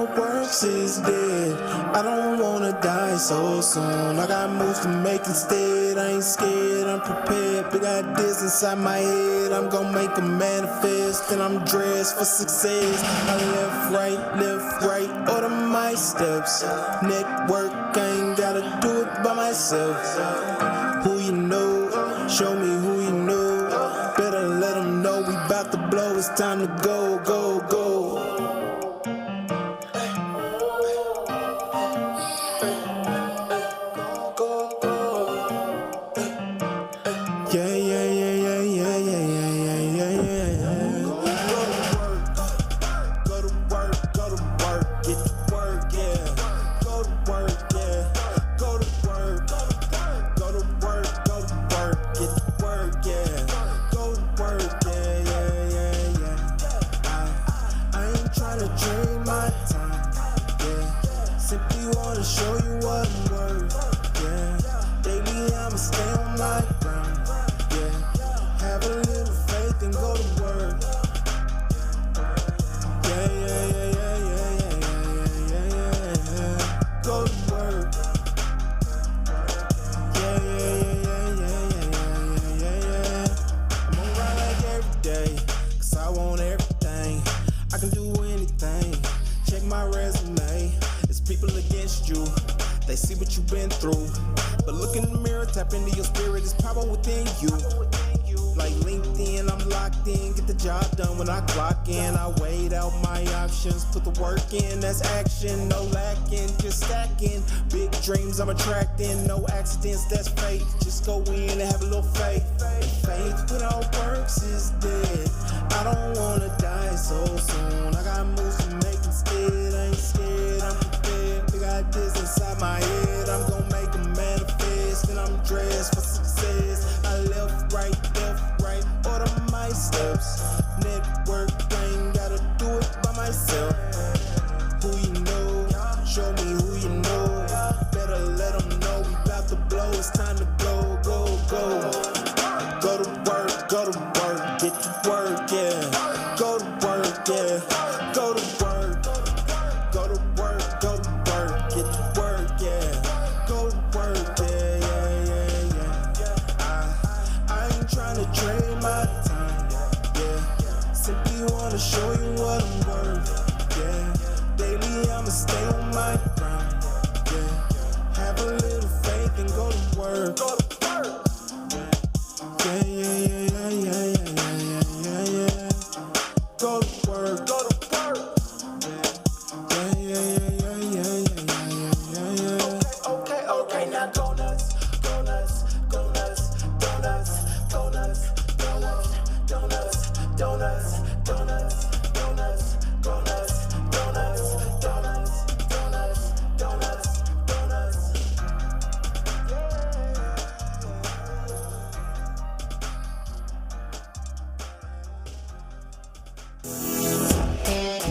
without works is dead. I don't wanna die so soon. I got moves to make instead. I ain't scared, I'm prepared. Big ideas inside my head. I'm gonna make them manifest. And I'm dressed for success. I left, right, order my steps. Network, I ain't gotta do it by myself. Who you know, show me who you know. Better let them know we bout to blow. It's time to go, go, go. I'm attracting, no accidents, that's fate. Just go in and have a little faith. Faith without works is dead. I don't wanna die so soon. I got moves to make instead. I ain't scared, I'm prepared. Big ideas inside my head. I'm gonna make them manifest. And I'm dressed for success. I left, right, order my steps. Network, I ain't gotta do it by myself. Who you know, show me who you know. Better let them know we bout to blow. It's time to go, go, go. Go to work, get to work, yeah. Go to work, yeah. Go to work, get to work, yeah. Go to work, yeah. I ain't trying to trade my time, yeah. Simply wanna show you what I'm worth, yeah. Daily I'ma stay on my grind, yeah. Have a little faith and go to work. Go to work. Yeah. Go to work. Go to work. Yeah. Okay. Now go nuts.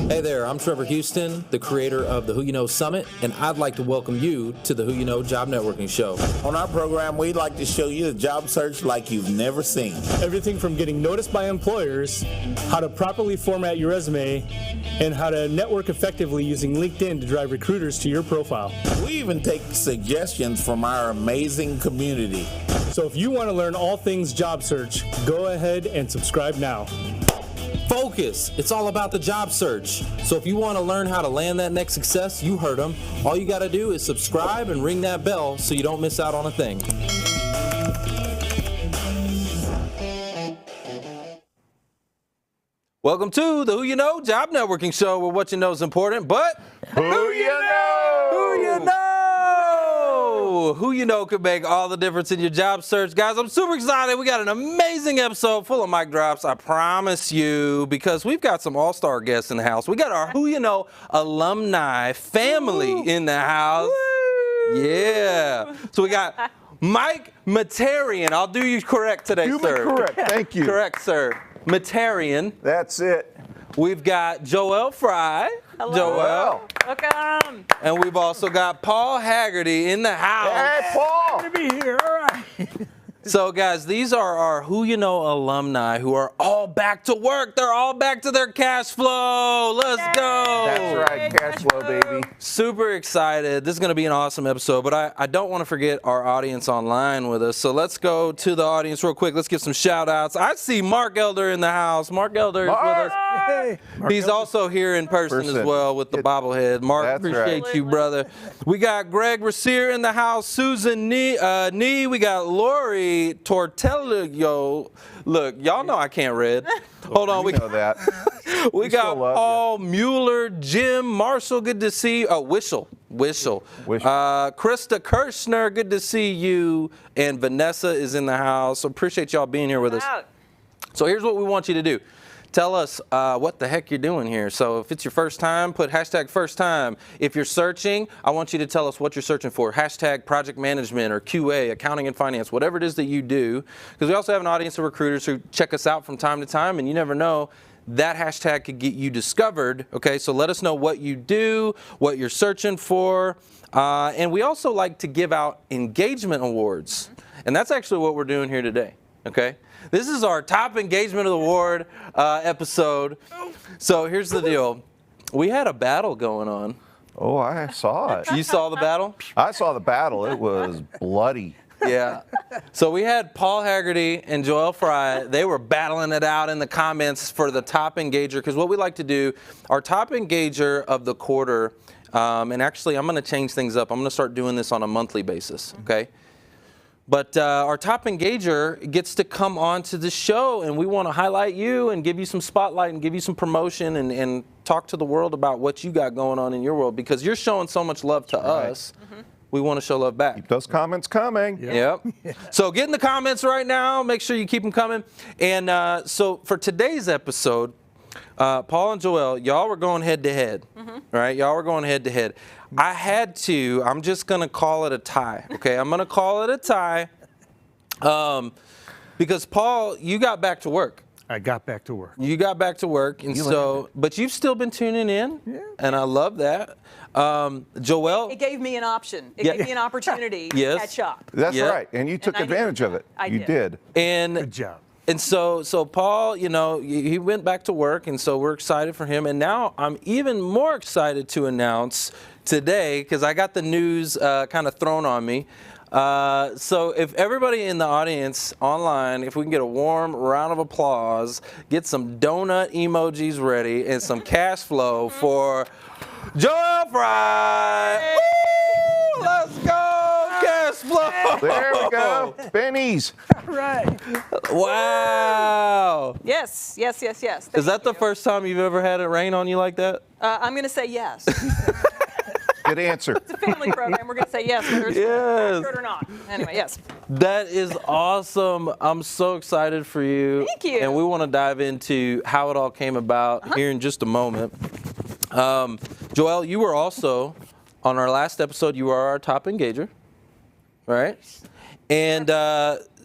Hey there, I'm Trevor Houston, the creator of the Who You Know Summit, and I'd like to welcome you to the Who You Know Job Networking Show. On our program, we'd like to show you a job search like you've never seen. Everything from getting noticed by employers, how to properly format your resume, and how to network effectively using LinkedIn to drive recruiters to your profile. We even take suggestions from our amazing community. So if you want to learn all things job search, go ahead and subscribe now. Focus. It's all about the job search. So if you want to learn how to land that next success, you heard them. All you got to do is subscribe and ring that bell so you don't miss out on a thing. Welcome to the Who You Know Job Networking Show, where what you know is important, but Who you know? Who you know? Who you know could make all the difference in your job search. Guys, I'm super excited. We got an amazing episode full of mic drops, I promise you, because we've got some all-star guests in the house. We got our Who You Know alumni family in the house. Woo. Yeah. So we got Mike Mehterian. I'll do you correct today, sir. Correct. Thank you. Correct, sir. Mehterian. That's it. We've got Joelle Frye. Hello. Joelle. Welcome. And we've also got Paul Hagerty in the house. Hey, Paul. Good to be here. All right. So, guys, these are our Who You Know alumni who are all back to work. They're all back to their cash flow. Let's go. That's right, cash flow, baby. Super excited. This is going to be an awesome episode, but I don't want to forget our audience online with us. So let's go to the audience real quick. Let's give some shout outs. I see Mark Elder in the house. Mark Elder is with us. Hey, He's also here in person as well with the bobblehead. Mark, That's appreciate right. you, brother. We got Greg Rasier in the house. Susan Nee. We got Lori Tortello. Look, y'all know I can't read. Hold on. We know that. We got still love Paul Mueller, Jim Marshall, good to see you. Oh, Wishel. Krista Kirshner, good to see you. And Vanessa is in the house. So appreciate y'all being here with us. So here's what we want you to do. Tell us what the heck you're doing here. So if it's your first time, put hashtag first time. If you're searching, I want you to tell us what you're searching for. Hashtag project management or QA, accounting and finance, whatever it is that you do. Because we also have an audience of recruiters who check us out from time to time, and you never know, that hashtag could get you discovered. Okay, so let us know what you do, what you're searching for. And we also like to give out engagement awards. And that's actually what we're doing here today. Okay. This is our top engagement award episode. So here's the deal. We had a battle going on. Oh, I saw it. You saw the battle? I saw the battle. It was bloody. Yeah. So we had Paul Hagerty and Joelle Frye. They were battling it out in the comments for the top engager. Because what we like to do, our top engager of the quarter, and actually I'm going to change things up. I'm going to start doing this on a monthly basis, okay? But our top engager gets to come on to the show, and we want to highlight you and give you some spotlight and give you some promotion and talk to the world about what you got going on in your world, because you're showing so much love to us. We want to show love back. Keep those comments coming. Yep. So get in the comments right now. Make sure you keep them coming. And so for today's episode, Paul and Joelle, y'all were going head to head, right? Y'all were going head to head. I'm just going to call it a tie, okay? I'm going to call it a tie because, Paul, you got back to work. I got back to work. You got back to work, and but you've still been tuning in, and I love that. Joelle? It gave me an option. It gave me an opportunity to catch up. That's right, and you took advantage of it. I did. You did. Good job. And so Paul, you know, he went back to work, and so we're excited for him. And now I'm even more excited to announce today, because I got the news kind of thrown on me. So if everybody in the audience online, if we can get a warm round of applause, get some donut emojis ready and some cash flow for Joelle Frye. Woo! Let's go, cash flow. There we go. Benny's. Right. Wow. Yes. Is that Thank the you. first time you've ever had it rain on you like that? I'm going to say yes. Good answer. It's a family program. We're going to say yes, whether it's short or not. Anyway, yes. That is awesome. I'm so excited for you. Thank you. And we want to dive into how it all came about here in just a moment. Joelle, you were also, on our last episode, you were our top engager, right? And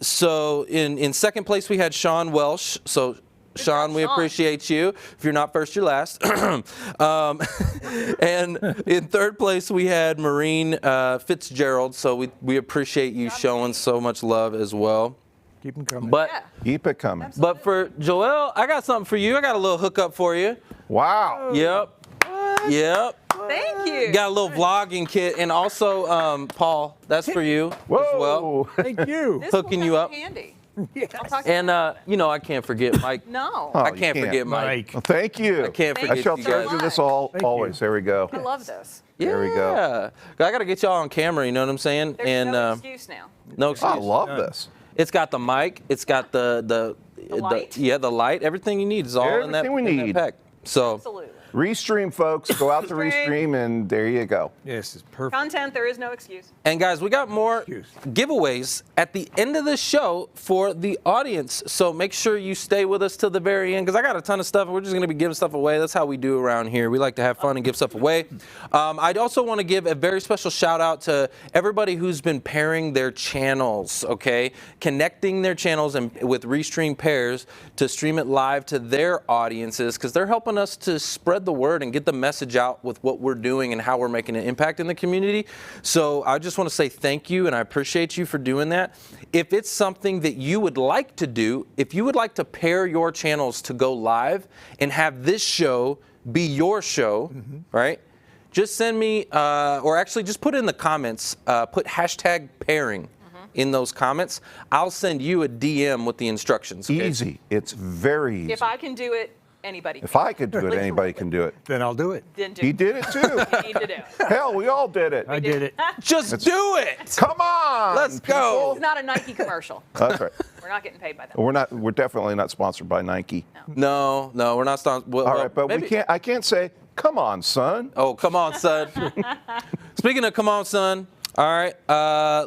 so in second place, we had Sean Welsh. So Sean, we appreciate you. If you're not first, you're last. And in third place, we had Maureen Fitzgerald. So we appreciate you showing so much love as well. Keep them coming. But Keep it coming. but for Joelle, I got something for you. I got a little hookup for you. Wow. Yep. Yep. Thank you. Got a little vlogging kit, and also Paul, that's for you as well. Whoa. Thank you. This hooking will you come up. in handy. Yes. I'll talk to And you know, I can't forget Mike. No. Oh, I you can't forget Mike. Well, thank you. I can't Thank forget I shall you guys. treasure this always. There we go. I love this. There we go. Yeah. I got to get y'all on camera, you know what I'm saying? There's and no excuse now. no excuse. I love this. It's got the mic. It's got the light? the light. Everything you need is all in that, Everything we in that need. pack. So Absolutely. Restream, folks. Go out to Restream. Restream, and there you go. Yes, it's perfect. Content, there is no excuse. And guys, we got more giveaways at the end of the show for the audience. So make sure you stay with us till the very end, because I got a ton of stuff. We're just going to be giving stuff away. That's how we do around here. We like to have fun and give stuff away. I'd also want to give a very special shout out to everybody who's been pairing their channels, okay? Connecting their channels and with Restream pairs to stream it live to their audiences, because they're helping us to spread spread the word and get the message out with what we're doing and how we're making an impact in the community. So I just want to say thank you, and I appreciate you for doing that. If it's something that you would like to do, if you would like to pair your channels to go live and have this show be your show, right? Just send me, or actually just put in the comments, put hashtag pairing in those comments. I'll send you a DM with the instructions. Okay? Easy. It's very easy. If I can do it, anybody can. If I could do it, anybody can do it. Then I'll do it. Then do He it. did it too. You need to do it. Hell, we all did it. I did it. Just do it. Come on. Let's go. It's not a Nike commercial. That's right. We're not getting paid by them. We're definitely not sponsored by Nike. No, we're not. Well, All right, but maybe. we can't. I can't say, "Come on, son." Oh, come on, son. Speaking of come on, son. All right,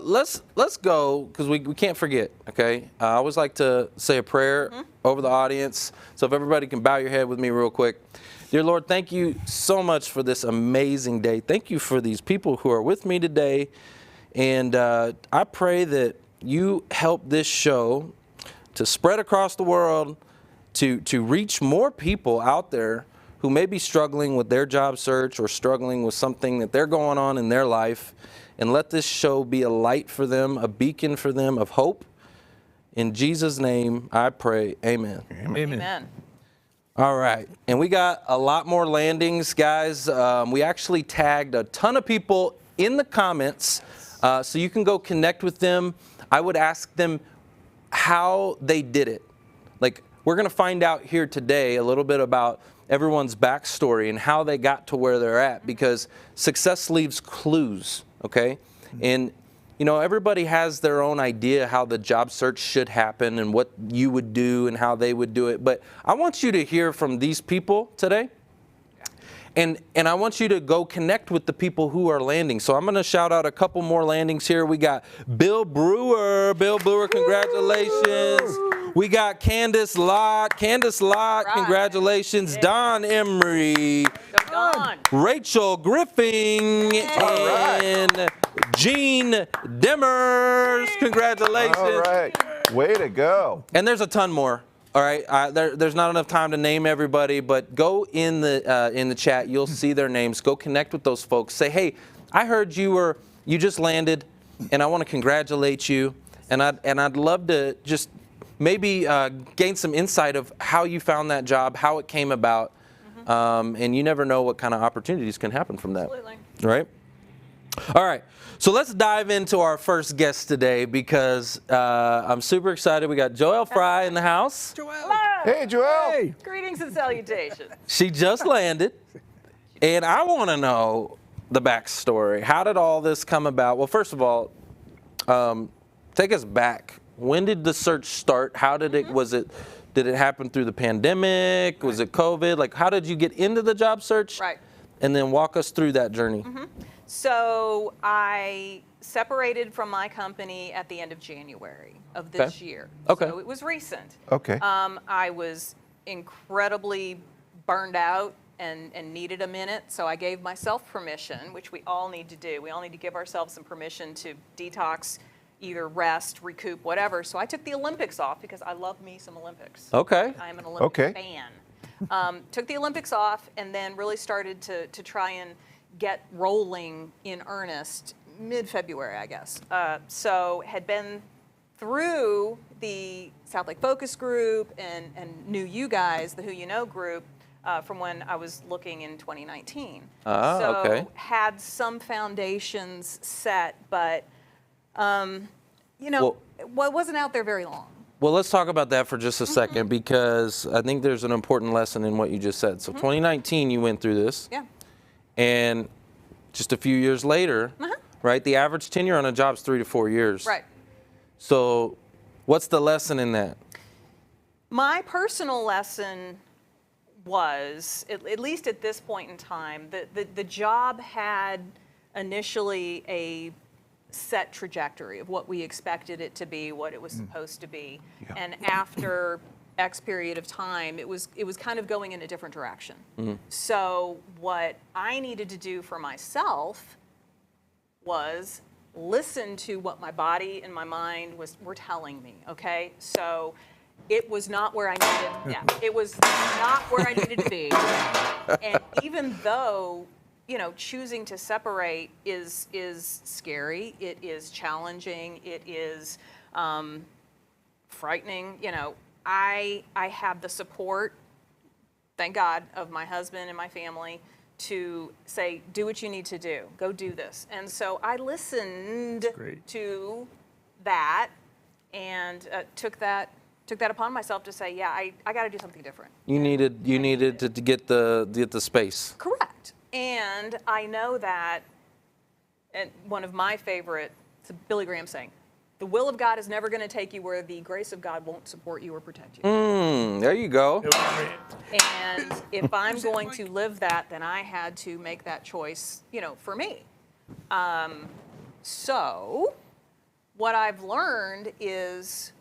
let's go because we can't forget. Okay, I always like to say a prayer over the audience. So if everybody can bow your head with me real quick. Dear Lord, thank you so much for this amazing day. Thank you for these people who are with me today, and I pray that you help this show to spread across the world, to reach more people out there who may be struggling with their job search or struggling with something that they're going on in their life, and let this show be a light for them, a beacon for them of hope. In Jesus' name, I pray, amen. Amen. All right, and we got a lot more landings, guys. We actually tagged a ton of people in the comments, so you can go connect with them. I would ask them how they did it. Like, we're going to find out here today a little bit about everyone's backstory and how they got to where they're at, because success leaves clues, okay? And, you know, everybody has their own idea how the job search should happen and what you would do and how they would do it. But I want you to hear from these people today. And I want you to go connect with the people who are landing. So I'm going to shout out a couple more landings here. We got Bill Brewer. Bill Brewer, congratulations. We got Candace Lott. Candace Lott, Right. congratulations. Don Emery. So gone. Rachel Griffing. And Jean Demers. Congratulations. All right. Way to go. And there's a ton more. All right, there's not enough time to name everybody, but go in the chat. You'll see their names. Go connect with those folks. Say, hey, I heard you just landed, and I want to congratulate you. And I'd love to just maybe gain some insight of how you found that job, how it came about, and you never know what kind of opportunities can happen from that. Absolutely. Right? All right, so let's dive into our first guest today because I'm super excited. We got Joelle Frye in the house. Hey, Joelle. Hey. Greetings and salutations. She just landed, and I want to know the backstory. How did all this come about? Well, first of all, take us back. When did the search start? How did it, did it happen through the pandemic? Was it COVID? Like, how did you get into the job search? Right. And then walk us through that journey. So I separated from my company at the end of January of this year. Okay. So it was recent. Okay. I was incredibly burned out and needed a minute, so I gave myself permission, which we all need to do. We all need to give ourselves some permission to detox, either rest, recoup, whatever. So I took the Olympics off because I love me some Olympics. Okay. I am an Olympic Okay. fan. Took the Olympics off and then really started to try and get rolling in earnest mid-February, I guess. So had been through the South Lake Focus Group and knew you guys, the Who You Know group, from when I was looking in 2019. Ah, so okay. had some foundations set, but you know, it wasn't out there very long. Well, let's talk about that for just a second because I think there's an important lesson in what you just said. So 2019, you went through this. Yeah. And just a few years later, right, the average tenure on a job is 3 to 4 years. Right. So what's the lesson in that? My personal lesson was, at least at this point in time, the job had initially a set trajectory of what we expected it to be, what it was supposed to be. Yeah. And after X period of time, it was kind of going in a different direction. So what I needed to do for myself was listen to what my body and my mind were telling me, okay? So it was not where I needed. Yeah, it was not where I needed to be. And even though, you know, choosing to separate is scary, it is challenging, it is frightening. You know, I have the support, thank God, of my husband and my family to say, do what you need to do, go do this. And so I listened to that and took that upon myself to say, yeah, I got to do something different. You needed to get the space. Correct. And I know that, and one of my favorite, it's a Billy Graham saying, the will of God is never going to take you where the grace of God won't support you or protect you. There you go. And if I'm going to live that, then I had to make that choice, you know, for me. So what I've learned is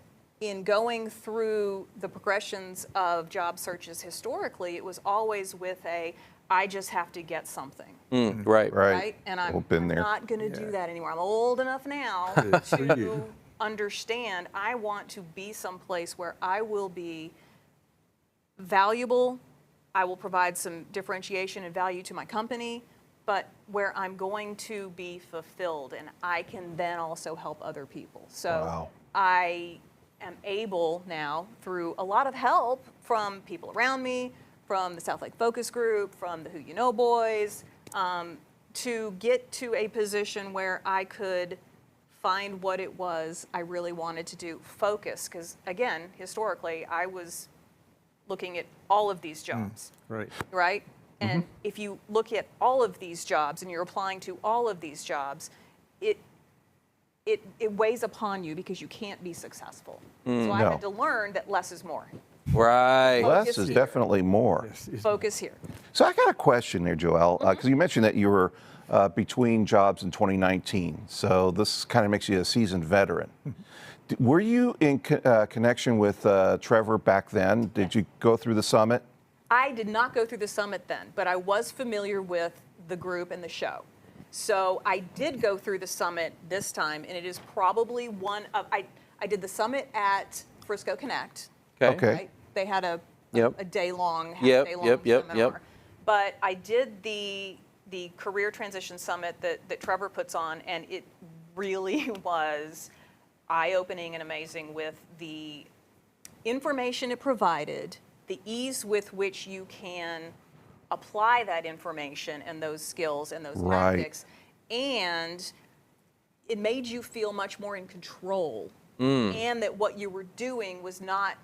in going through the progressions of job searches historically, it was always with I just have to get something. Right. And I'm been there. not going to do that anymore. I'm old enough now to understand I want to be someplace where I will be valuable, I will provide some differentiation and value to my company, but where I'm going to be fulfilled and I can then also help other people. So I am able now, through a lot of help from people around me, from the South Lake Focus Group, from the Who You Know Boys, to get to a position where I could find what it was I really wanted to do, focus, because again, historically, I was looking at all of these jobs, right? And if you look at all of these jobs and you're applying to all of these jobs, it weighs upon you because you can't be successful. So I had to learn that less is more. Right. Less is definitely more. Focus here. So I got a question there, Joelle, because you mentioned that you were between jobs in 2019. So this kind of makes you a seasoned veteran. Were you in connection with Trevor back then? Did you go through the summit? I did not go through the summit then, but I was familiar with the group and the show. So I did go through the summit this time, and it is probably one of, I did the summit at Frisco Connect. Okay. Right? They had a day-long, half-day-long seminar. But I did the Career Transition Summit that Trevor puts on, and it really was eye-opening and amazing with the information it provided, the ease with which you can apply that information and those skills and those tactics, and it made you feel much more in control, and that what you were doing was not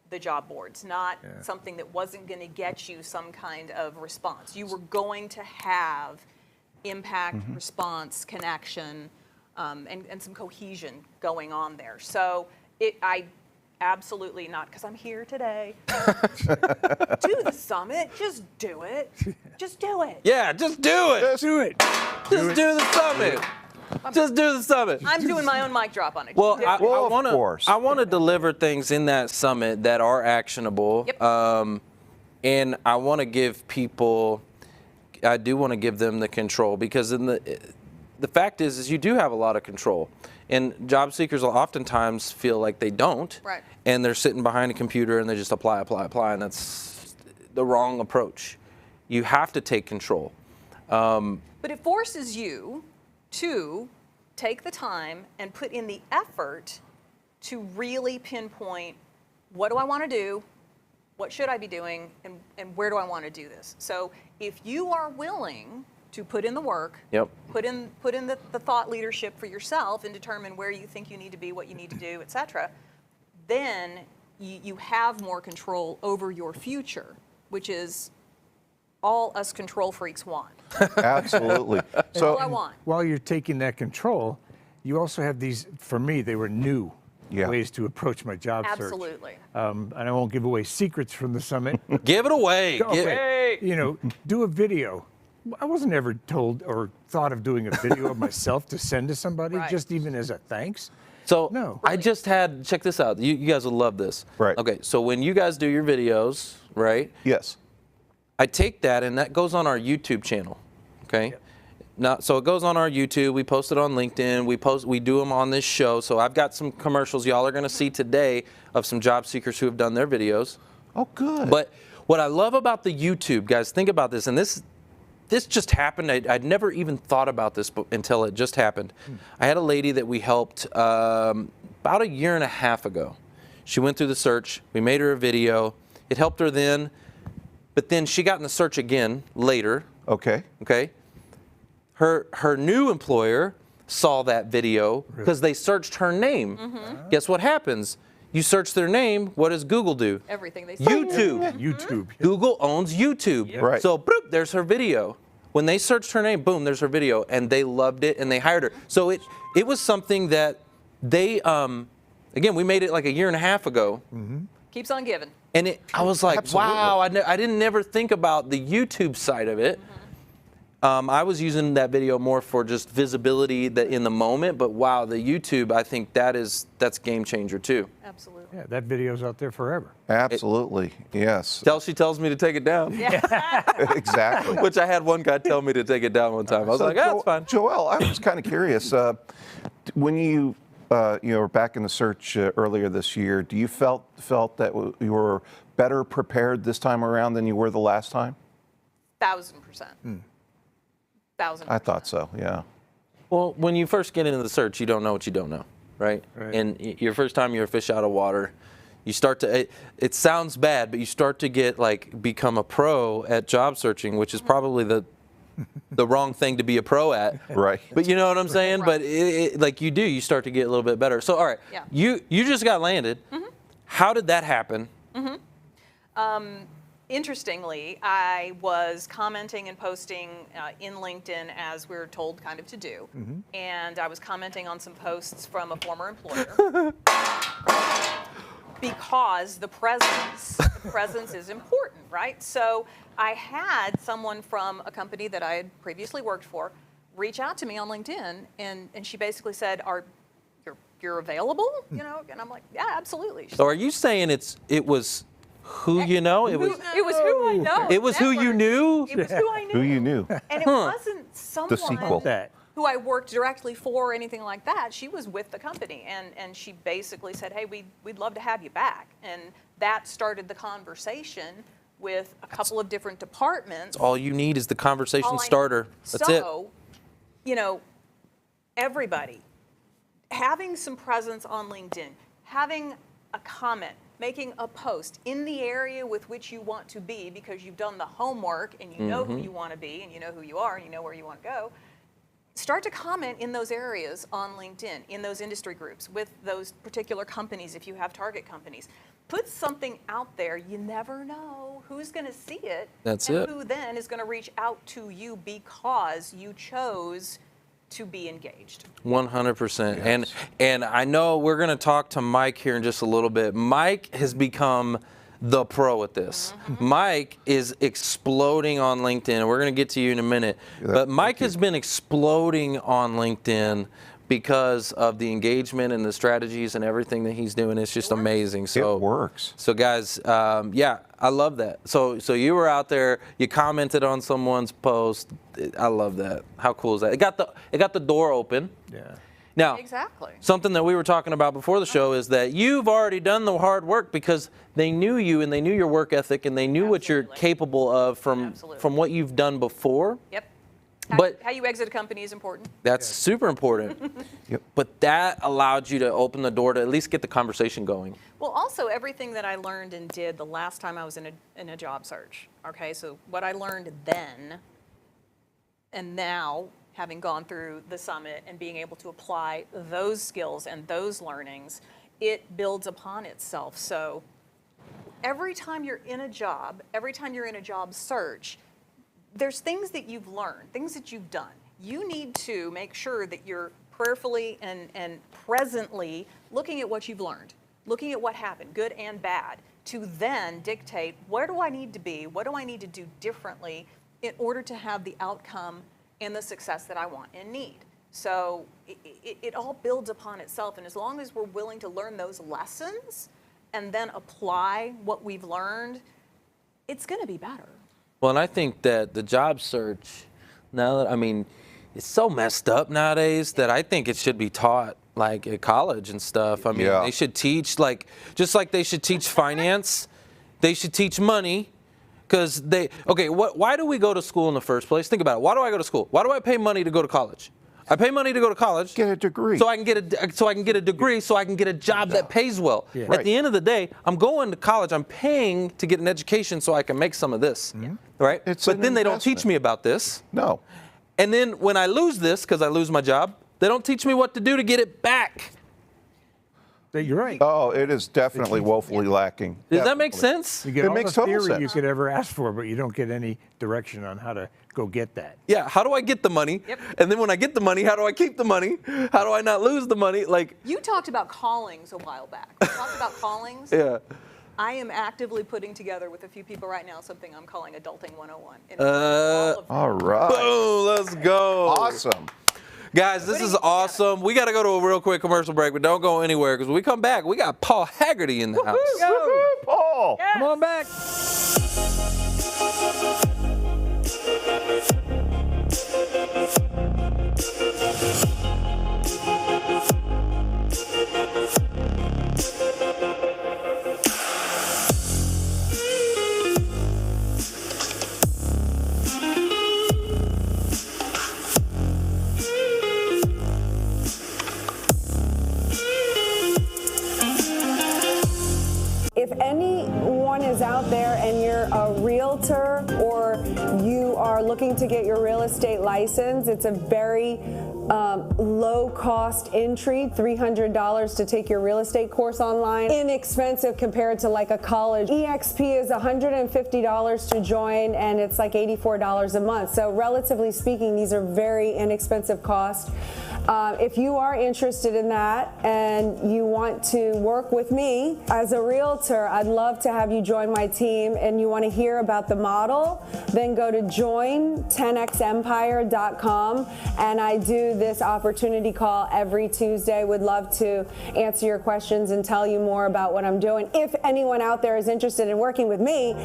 the job boards, not something that wasn't going to get you some kind of response. You were going to have impact, response, connection, and some cohesion going on there. So I absolutely not, because I'm here today. Do the summit. Just do it. Just do it. Yeah, just do it. Just do it. Just do the summit. Just do the summit. I'm doing my own mic drop on it. Well, Just do it. of course. I want to deliver things in that summit that are actionable. Yep. And I want to give people, I do want to give them the control, because the fact is you do have a lot of control. And job seekers will oftentimes feel like they don't. Right. And they're sitting behind a computer and they just apply, and that's the wrong approach. You have to take control. But it forces you to take the time and put in the effort to really pinpoint, what do I want to do, what should I be doing, and where do I want to do this? So if you are willing to put in the work, put in the thought leadership for yourself and determine where you think you need to be, what you need to do, etc., then you have more control over your future, which is all us control freaks want. Absolutely. So all I want. While you're taking that control, you also have these, for me, they were new ways to approach my job search. Absolutely. And I won't give away secrets from the summit. Give it away. You know, do a video. I wasn't ever told or thought of doing a video of myself to send to somebody, just even as a thanks. So no. I just had, check this out. You guys will love this. Right. Okay, so when you guys do your videos, right? Yes. I take that and that goes on our YouTube channel, okay? now, so it goes on our YouTube. We post it on LinkedIn. We do them on this show. So I've got some commercials y'all are going to see today of some job seekers who have done their videos. Oh, good. But what I love about the YouTube, guys, think about this, and this just happened. I'd never even thought about this until it just happened. I had a lady that we helped about a year and a half ago. She went through the search. We made her a video. It helped her then, but then she got in the search again later. Okay. Okay. Her new employer saw that video because they searched her name. Guess what happens? You search their name, what does Google do? Everything they say. YouTube. YouTube. Google owns YouTube. Right. So boop, there's her video. When they searched her name, boom, there's her video, and they loved it and they hired her. So it was something that they again, we made it like a year and a half ago. Keeps on giving. And I was like, Absolutely. wow, I didn't never think about the YouTube side of it. I was using that video more for just visibility that in the moment, but wow, the YouTube, I think that's game changer too. Absolutely. Yeah, that video's out there forever. Absolutely. Yes. She tells me to take it down, Exactly. which I had one guy tell me to take it down one time. I was like, that's fine. Joelle, I was kind of curious. When you were back in the search earlier this year, do you felt that you were better prepared this time around than you were the last time? 1,000%. 1,000%. I thought so. Yeah. Well, when you first get into the search, you don't know what you don't know, right? And your first time you're a fish out of water, you start to, it sounds bad, but you start to become a pro at job searching, which is probably the wrong thing to be a pro at. Right. But you know what I'm saying? But like you start to get a little bit better. So, all right, Yeah. you just got landed. How did that happen? Interestingly, I was commenting and posting in LinkedIn as we were told kind of to do. And I was commenting on some posts from a former employer because the presence is important, right? So I had someone from a company that I had previously worked for reach out to me on LinkedIn, and she basically said, you're available? You know, and I'm like, yeah, absolutely. So are you saying it was who you know? It was who I know. It was who you knew? It was who I knew. Who you knew? And it wasn't someone sequel. who I worked directly for or anything like that. She was with the company, and she basically said, hey, we'd love to have you back. And that started the conversation with a couple of different departments. All you need is the conversation All I- starter. That's it. So, you know, everybody, having some presence on LinkedIn, having a comment, making a post in the area with which you want to be because you've done the homework and you know who you want to be and you know who you are and you know where you want to go. Start to comment in those areas on LinkedIn, in those industry groups, with those particular companies if you have target companies. Put something out there. You never know who's going to see it. That's and it. who then is going to reach out to you because you chose to be engaged. 100%. And I know we're going to talk to Mike here in just a little bit. Mike has become the pro at this. Mike is exploding on LinkedIn, and we're going to get to you in a minute. But Mike has been exploding on LinkedIn because of the engagement and the strategies and everything that he's doing. It's just amazing. So It works. So guys, yeah, I love that. So you were out there, you commented on someone's post. I love that. How cool is that? It got the door open. Yeah. Now, Exactly. something that we were talking about before the show is that you've already done the hard work because they knew you and they knew your work ethic and they knew what you're Absolutely. capable of Absolutely. from what you've done before. Yep. But- how you exit a company is important. That's super important. Yep. But that allowed you to open the door to at least get the conversation going. Well, also everything that I learned and did the last time I was in a job search. Okay, so what I learned then, and now having gone through the summit and being able to apply those skills and those learnings, it builds upon itself. So every time you're in a job, every time you're in a job search, there's things that you've learned, things that you've done. You need to make sure that you're prayerfully and presently looking at what you've learned, looking at what happened, good and bad, to then dictate where do I need to be, what do I need to do differently in order to have the outcome and the success that I want and need. So it all builds upon itself, and as long as we're willing to learn those lessons and then apply what we've learned, it's going to be better. Well, and I think that the job search, now that, I mean, it's so messed up nowadays that I think it should be taught like at college and stuff. I mean, they should teach just like they should teach finance, they should teach money. Because why do we go to school in the first place? Think about it. Why do I go to school? Why do I pay money to go to college? I pay money to go to college. Get a degree. So I can get a degree, so I can get a job that pays well. Yeah. At the end of the day, I'm going to college. I'm paying to get an education so I can make some of this, right? But then they don't teach me about this. No. And then when I lose this, because I lose my job, they don't teach me what to do to get it back. You're right. Oh, it is definitely woefully lacking. Does that make sense? You get It all makes the total theory sense. you could ever ask for, but you don't get any direction on how to go get that. Yeah, how do I get the money? Yep. And then when I get the money, how do I keep the money? How do I not lose the money? You talked about callings a while back. You talked about callings. Yeah. I am actively putting together with a few people right now something I'm calling Adulting 101. All right. Boom, let's go. Awesome. Guys, this is awesome. We got to go to a real quick commercial break, but don't go anywhere because when we come back, we got Paul Hagerty in the house. Woo-hoo, Paul. Yes. Come on back. If anyone is out there and you're a realtor or you are looking to get your real estate license, it's a very low-cost entry, $300 to take your real estate course online. Inexpensive compared to like a college. EXP is $150 to join, and it's like $84 a month. So relatively speaking, these are very inexpensive costs. If you are interested in that and you want to work with me as a realtor, I'd love to have you join my team, and you want to hear about the model, then go to join10xempire.com, and I do this opportunity call every Tuesday. Would love to answer your questions and tell you more about what I'm doing. If anyone out there is interested in working with me.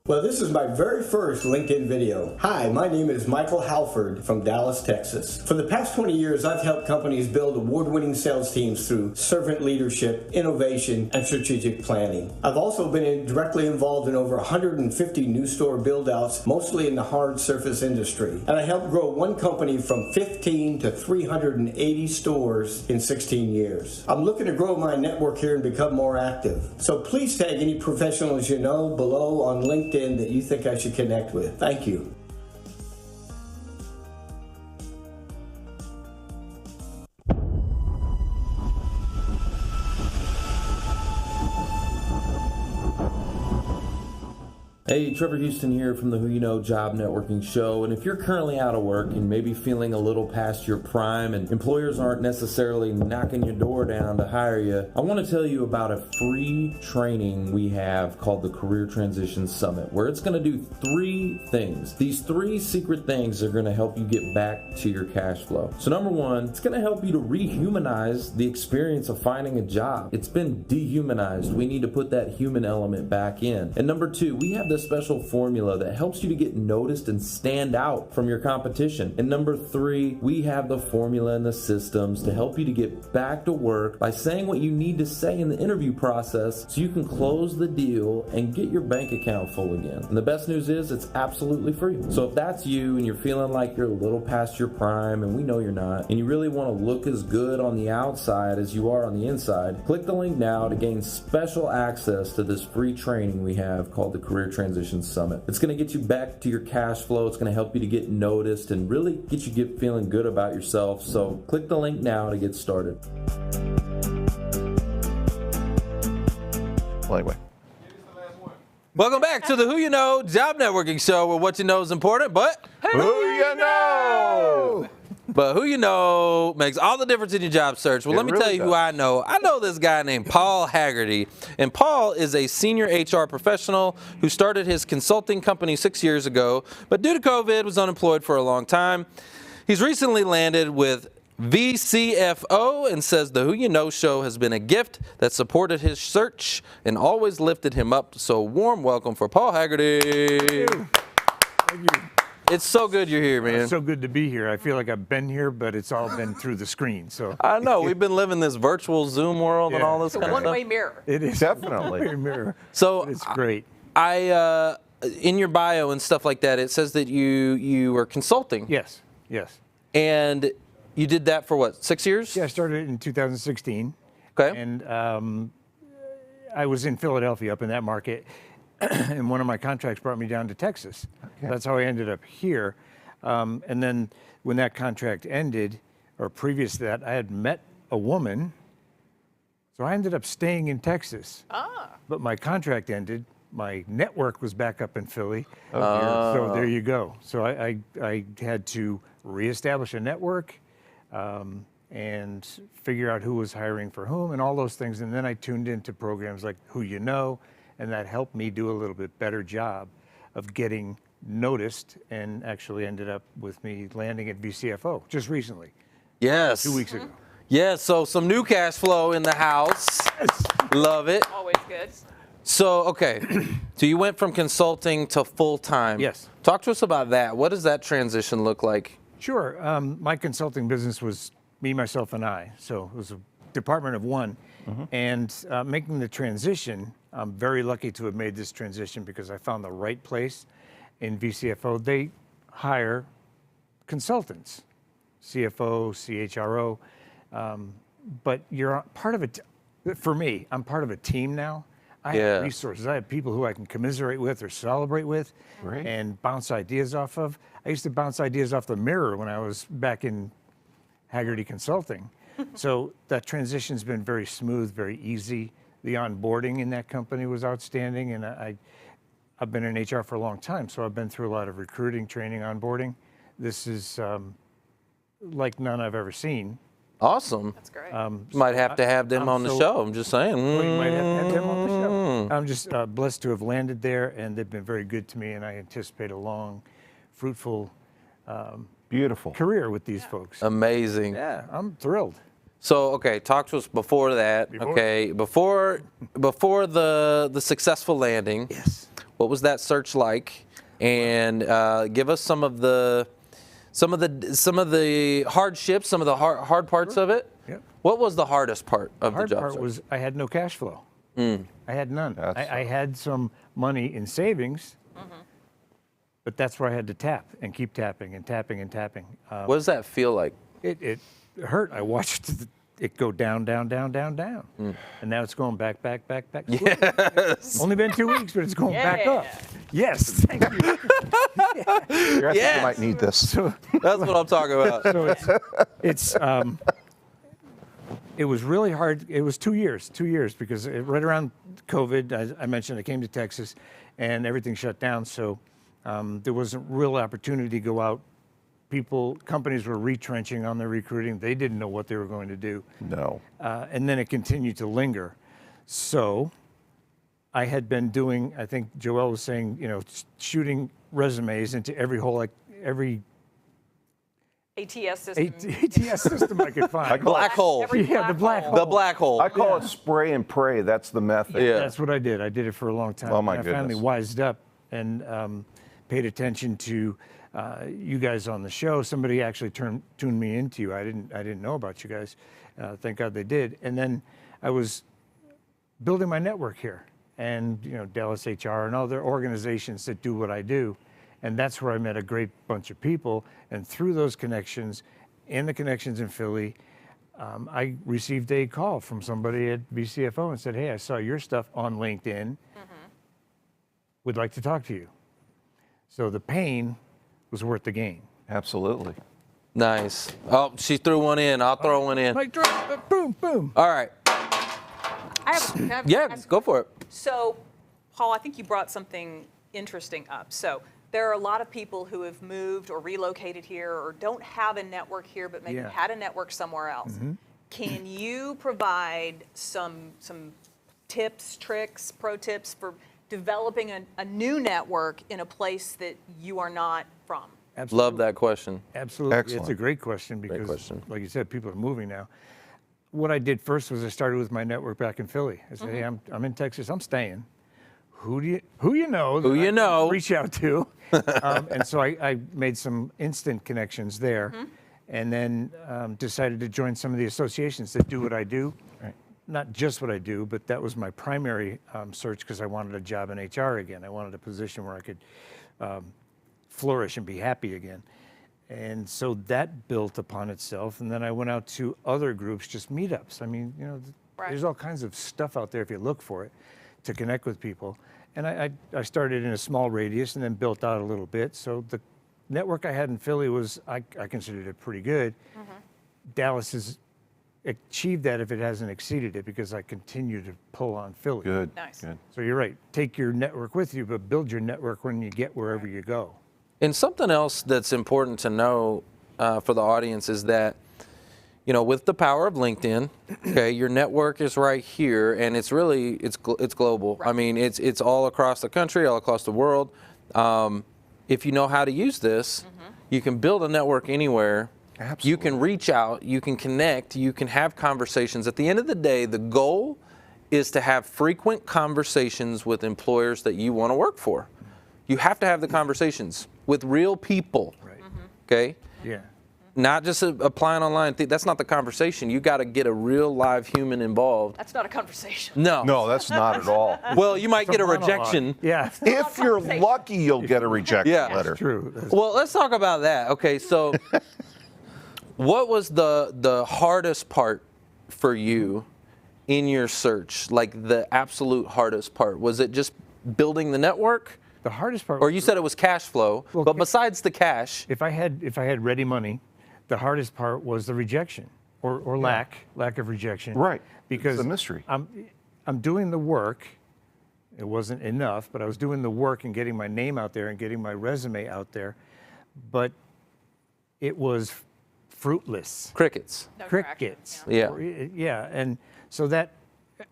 Well, this is my very first LinkedIn video. Hi, my name is Michael Halford from Dallas, Texas. For the past 20 years, I've helped companies build award-winning sales teams through servant leadership, innovation, and strategic planning. I've also been directly involved in over 150 new store build-outs, mostly in the hard surface industry. And I helped grow one company from 15 to 380 stores in 16 years. I'm looking to grow my network here and become more active. So please tag any professionals you know below on LinkedIn that you think I should connect with. Thank you. Hey, Trevor Houston here from the Who You Know Job Networking Show. And if you're currently out of work and maybe feeling a little past your prime and employers aren't necessarily knocking your door down to hire you, I want to tell you about a free training we have called the Career Transition Summit, where it's going to do 3 things. These 3 secret things are going to help you get back to your cash flow. So number 1, it's going to help you to rehumanize the experience of finding a job. It's been dehumanized. We need to put that human element back in. And number 2, we have this special formula that helps you to get noticed and stand out from your competition. And number 3, we have the formula and the systems to help you to get back to work by saying what you need to say in the interview process so you can close the deal and get your bank account full again. And the best news is it's absolutely free. So if that's you and you're feeling like you're a little past your prime, and we know you're not, and you really want to look as good on the outside as you are on the inside, click the link now to gain special access to this free training we have called the Career Transition Summit. It's going to get you back to your cash flow. It's going to help you to get noticed and really get you feeling good about yourself. So click the link now to get started. Well, anyway. Welcome back to the Who You Know Job Networking Show, where what you know is important, but Who you know? But who you know makes all the difference in your job search. Well, let me tell you who I know. I know this guy named Paul Hagerty. And Paul is a senior HR professional who started his consulting company 6 years ago, but due to COVID was unemployed for a long time. He's recently landed with VCFO, and says the Who You Know Show has been a gift that supported his search and always lifted him up. So warm welcome for Paul Hagerty. Thank you. It's so good you're here, man. It's so good to be here. I feel like I've been here, but it's all been through the screen. So I know we've been living this virtual Zoom world and all this kind of stuff. One-way mirror. it is Definitely. a one-way mirror. So But it's great. I in your bio and stuff like that, it says that you were consulting. Yes. And you did that for what, 6 years? Yeah, I started in 2016. Okay. And I was in Philadelphia, up in that market, and one of my contracts brought me down to Texas. Okay. That's how I ended up here. And then when that contract ended, or previous to that, I had met a woman, so I ended up staying in Texas. But my contract ended. My network was back up in Philly. So there you go. So I had to reestablish a network and figure out who was hiring for whom and all those things. And then I tuned into programs like Who You Know, and that helped me do a little bit better job of getting noticed, and actually ended up with me landing at VCFO just recently, Yes. 2 weeks ago. Yeah, so some new cash flow in the house. Love it. Always good. So, okay, so you went from consulting to full-time. Yes. Talk to us about that. What does that transition look like? Sure. My consulting business was me, myself, and I. So it was a department of one. And making the transition, I'm very lucky to have made this transition because I found the right place in VCFO. They hire consultants, CFO, CHRO, but you're part of it. For me, I'm part of a team now. I have resources. I have people who I can commiserate with or celebrate with and bounce ideas off of. I used to bounce ideas off the mirror when I was back in Hagerty Consulting. So that transition's been very smooth, very easy. The onboarding in that company was outstanding, and I've been in HR for a long time, so I've been through a lot of recruiting, training, onboarding. This is like none I've ever seen. Awesome. That's great. Might have to have them on the show. I'm just saying. Well, you might have them on the show. I'm just blessed to have landed there, and they've been very good to me, and I anticipate a long, fruitful Beautiful. career with these folks. Amazing. Yeah, I'm thrilled. So, okay, talk to us before that. Okay, before the successful landing. Yes. What was that search like? And give us some of the hardships, some of the hard parts of it. Yep. What was the hardest part of the Hard job part search? was I had no cash flow. I had none. I had some money in savings, but that's where I had to tap and keep tapping and tapping and tapping. What does that feel like? It hurt. I watched it go down, down, down, down, down. And now it's going back, back, back, back. Yes. Only been 2 weeks, but it's going back up. Yes, thank you. You might need this. That's what I'm talking about. So it was really hard. It was 2 years, because right around COVID, as I mentioned, I came to Texas and everything shut down. So there wasn't real opportunity to go out. Companies were retrenching on their recruiting. They didn't know what they were going to do. No. And then it continued to linger. So I had been doing, I think Joelle was saying, shooting resumes into every ATS system. ATS system I could find. Black hole. Every the black hole. The black hole. I call it spray and pray. That's the method. Yeah. That's what I did. I did it for a long time. Oh, my And I finally goodness. wised up and paid attention to you guys on the show. Somebody actually tuned me into you. I didn't know about you guys. Thank God they did. And then I was building my network here, and Dallas HR and other organizations that do what I do. And that's where I met a great bunch of people. And through those connections and the connections in Philly, I received a call from somebody at VCFO and said, "Hey, I saw your stuff on LinkedIn. Would like to talk to you." So the pain was worth the gain. Absolutely. Nice. Oh, she threw one in. I'll throw one in. Like, drop, boom, boom. All right. Yeah, ask- go for it. So, Paul, I think you brought something interesting up. So there are a lot of people who have moved or relocated here or don't have a network here, but maybe Yeah. had a network somewhere else. Can you provide some tips, tricks, pro tips for developing a new network in a place that you are not from? Absolutely. Love that question. Absolutely. Excellent. It's a great question because, question. like you said, people are moving now. What I did first was I started with my network back in Philly. I said, hey, I'm in Texas. I'm staying. Who you know? Who you know? Reach out to. And so I made some instant connections there, and then decided to join some of the associations that do what I do. Right. Not just what I do, but that was my primary search because I wanted a job in HR again. I wanted a position where I could flourish and be happy again. And so that built upon itself. And then I went out to other groups, just meetups. I mean, you know, there's all kinds of stuff out there if you look for it to connect with people. And I started in a small radius and then built out a little bit. So the network I had in Philly was, I considered it pretty good. Dallas has achieved that if it hasn't exceeded it because I continue to pull on Philly. Good. Nice. Good. So you're right. Take your network with you, but build your network when you get wherever you go. And something else that's important to know for the audience is that, you know, with the power of LinkedIn, okay, your network is right here, and it's really it's global. Right. I mean, it's all across the country, all across the world. If you know how to use this, you can build a network anywhere. Absolutely. You can reach out, you can connect, you can have conversations. At the end of the day, the goal is to have frequent conversations with employers that you want to work for. You have to have the conversations with real people, okay? Yeah. Not just applying online. That's not the conversation. You got to get a real live human involved. That's not a conversation. No. No, that's not at all. Well, you might get a monologue. rejection. Yeah. If you're lucky, you'll get a rejection Yeah. letter. True. Well, let's talk about that. Okay, so what was the hardest part for you in your search? Like the absolute hardest part? Was it just building the network? The hardest part. Or you said it was cash flow, Well, but besides the cash, if I had ready money, the hardest part was the rejection or lack of rejection. Right. Because It's a mystery. I'm doing the work. It wasn't enough, but I was doing the work and getting my name out there and getting my resume out there, but it was fruitless. crickets. No traction. Crickets. Yeah. Yeah, and so that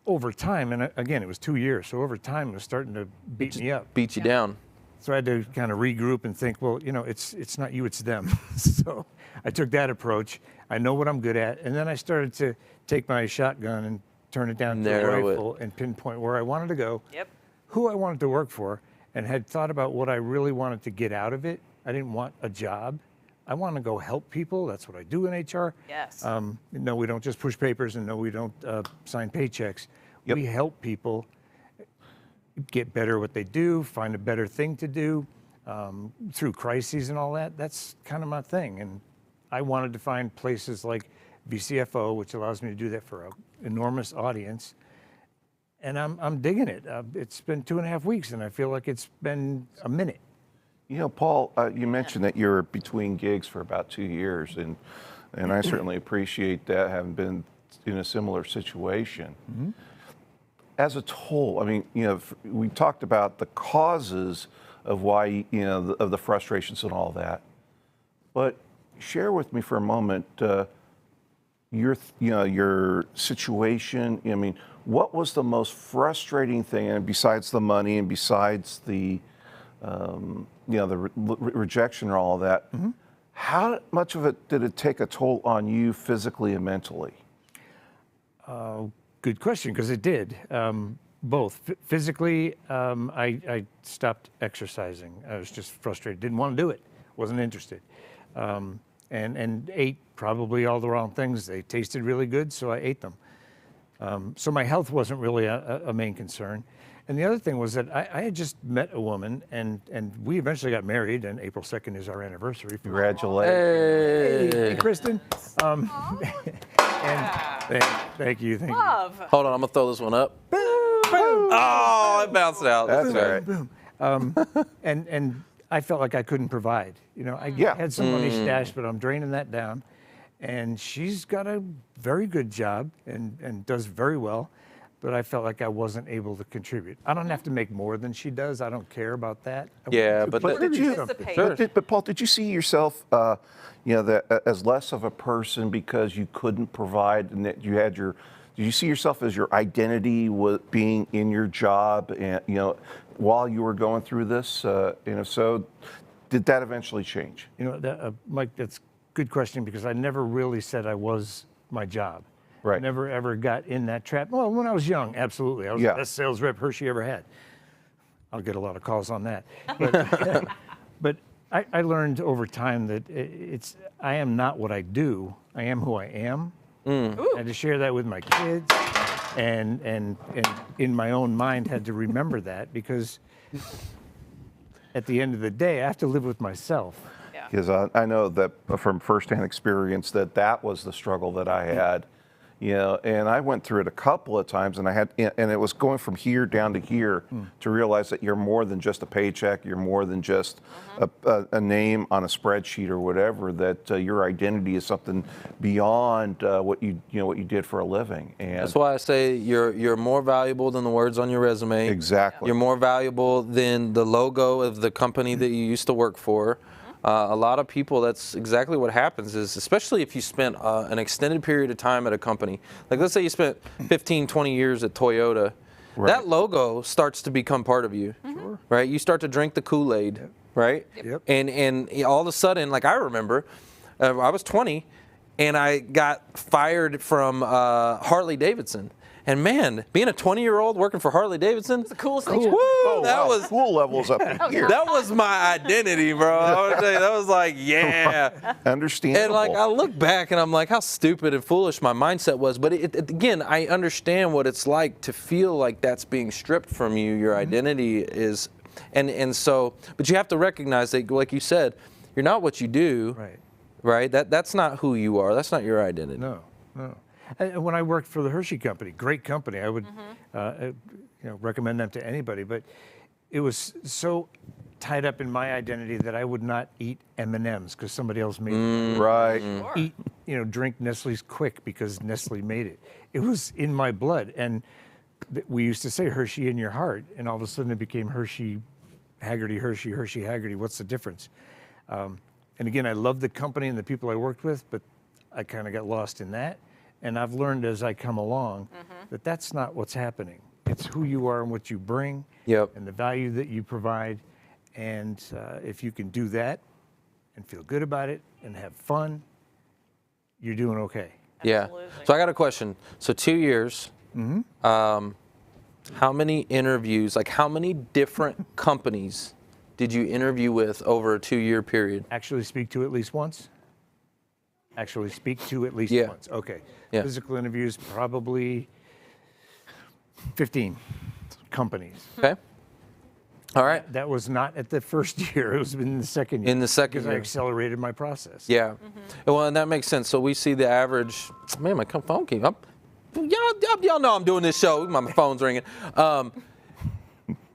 over time, and again, it was 2 years, so over time it was starting to beat me up. Beat you down. So I had to kind of regroup and think, well, you know, it's not you, it's them. So I took that approach. I know what I'm good at, and then I started to take my shotgun and turn it down to a Narrow it. rifle and pinpoint where I wanted to go, Yep. who I wanted to work for, and had thought about what I really wanted to get out of it. I didn't want a job. I want to go help people. That's what I do in HR. Yes. No, we don't just push papers, and no, we don't sign paychecks. Yep. We help people get better at what they do, find a better thing to do through crises and all that. That's kind of my thing. And I wanted to find places like VCFO, which allows me to do that for an enormous audience. And I'm digging it. It's been 2.5 weeks, and I feel like it's been a minute. You know, Paul, you mentioned that you're between gigs for about 2 years, and I certainly appreciate that, having been in a similar situation. As a whole, I mean, you know, we talked about the causes of why, you know, of the frustrations and all that, but share with me for a moment your situation. I mean, what was the most frustrating thing, and besides the money and besides the the rejection and all of that, how much of it did it take a toll on you physically and mentally? Good question, because it did. Both. Physically, I stopped exercising. I was just frustrated. Didn't want to do it. Wasn't interested. And ate probably all the wrong things. They tasted really good, so I ate them. So my health wasn't really a main concern. And the other thing was that I had just met a woman, and we eventually got married, and April 2nd is our anniversary. Congratulations. Hey, Kristen. And thank you. Love. Hold on, I'm gonna throw this one up. Oh, it bounced out. That's all right. Boom. And I felt like I couldn't provide. You know, I had some money stashed, but I'm draining that down. And she's got a very good job and does very well, but I felt like I wasn't able to contribute. I don't have to make more than she does. I don't care about that. Yeah, but did you? Participate. But Paul, did you see yourself, as less of a person because you couldn't provide, and that you had your? Did you see yourself as your identity was being in your job, and while you were going through this? So, Did that eventually change? You know, Mike, that's a good question because I never really said I was my job. Right. Never ever got in that trap. Well, when I was young, absolutely. I was Yeah. the best sales rep Hershey ever had. I'll get a lot of calls on that. But I learned over time that I am not what I do. I am who I am. And to share that with my kids and in my own mind had to remember that because at the end of the day, I have to live with myself. Because I know that from firsthand experience that was the struggle that I had, you know, and I went through it a couple of times, and it was going from here down to here to realize that you're more than just a paycheck, you're more than just a name on a spreadsheet or whatever. That your identity is something beyond what you did for a living. And That's why I say you're more valuable than the words on your resume. Exactly. You're more valuable than the logo of the company that you used to work for. A lot of people, that's exactly what happens is, especially if you spent an extended period of time at a company. Like let's say you spent 15, 20 years at Toyota. Right. That logo starts to become part of you, right? You start to drink the Kool-Aid, right? Yep. And all of a sudden, like I remember, I was 20 and I got fired from Harley Davidson. And man, being a 20-year-old working for Harley Davidson, It's the coolest thing. woo, Oh, that wow. was cool levels up in here. that was my identity, bro. I want to tell you, that was like, yeah. Understandable. And like I look back and I'm like, how stupid and foolish my mindset was. But again, I understand what it's like to feel like that's being stripped from you. Your identity is, and so, but you have to recognize that, like you said, you're not what you do. Right. Right. That's not who you are. That's not your identity. No. And when I worked for the Hershey Company, great company, I would recommend them to anybody. But it was so tied up in my identity that I would not eat M&Ms because somebody else made it. Right. Eat, drink Nestle's Quick because Nestle made it. It was in my blood, and we used to say Hershey in your heart, and all of a sudden it became Hershey, Hagerty, Hershey, Hershey, Hagerty. What's the difference? And again, I love the company and the people I worked with, but I kind of got lost in that. And I've learned as I come along that that's not what's happening. It's who you are and what you bring, and the value that you provide. And if you can do that and feel good about it and have fun, you're doing okay. Yeah. Absolutely. So I got a question. So 2 years. How many interviews? Like how many different companies did you interview with over a 2-year period? Actually speak to at least once? Actually speak to at least Yeah. once. Okay. Yeah. Physical interviews, probably 15 companies. Okay. All right. That was not at the first year. It was in the second year. In the second because I year. accelerated my process. Yeah. Well, and that makes sense. So we see the average. Man, my phone came up. Y'all know I'm doing this show. My phone's ringing.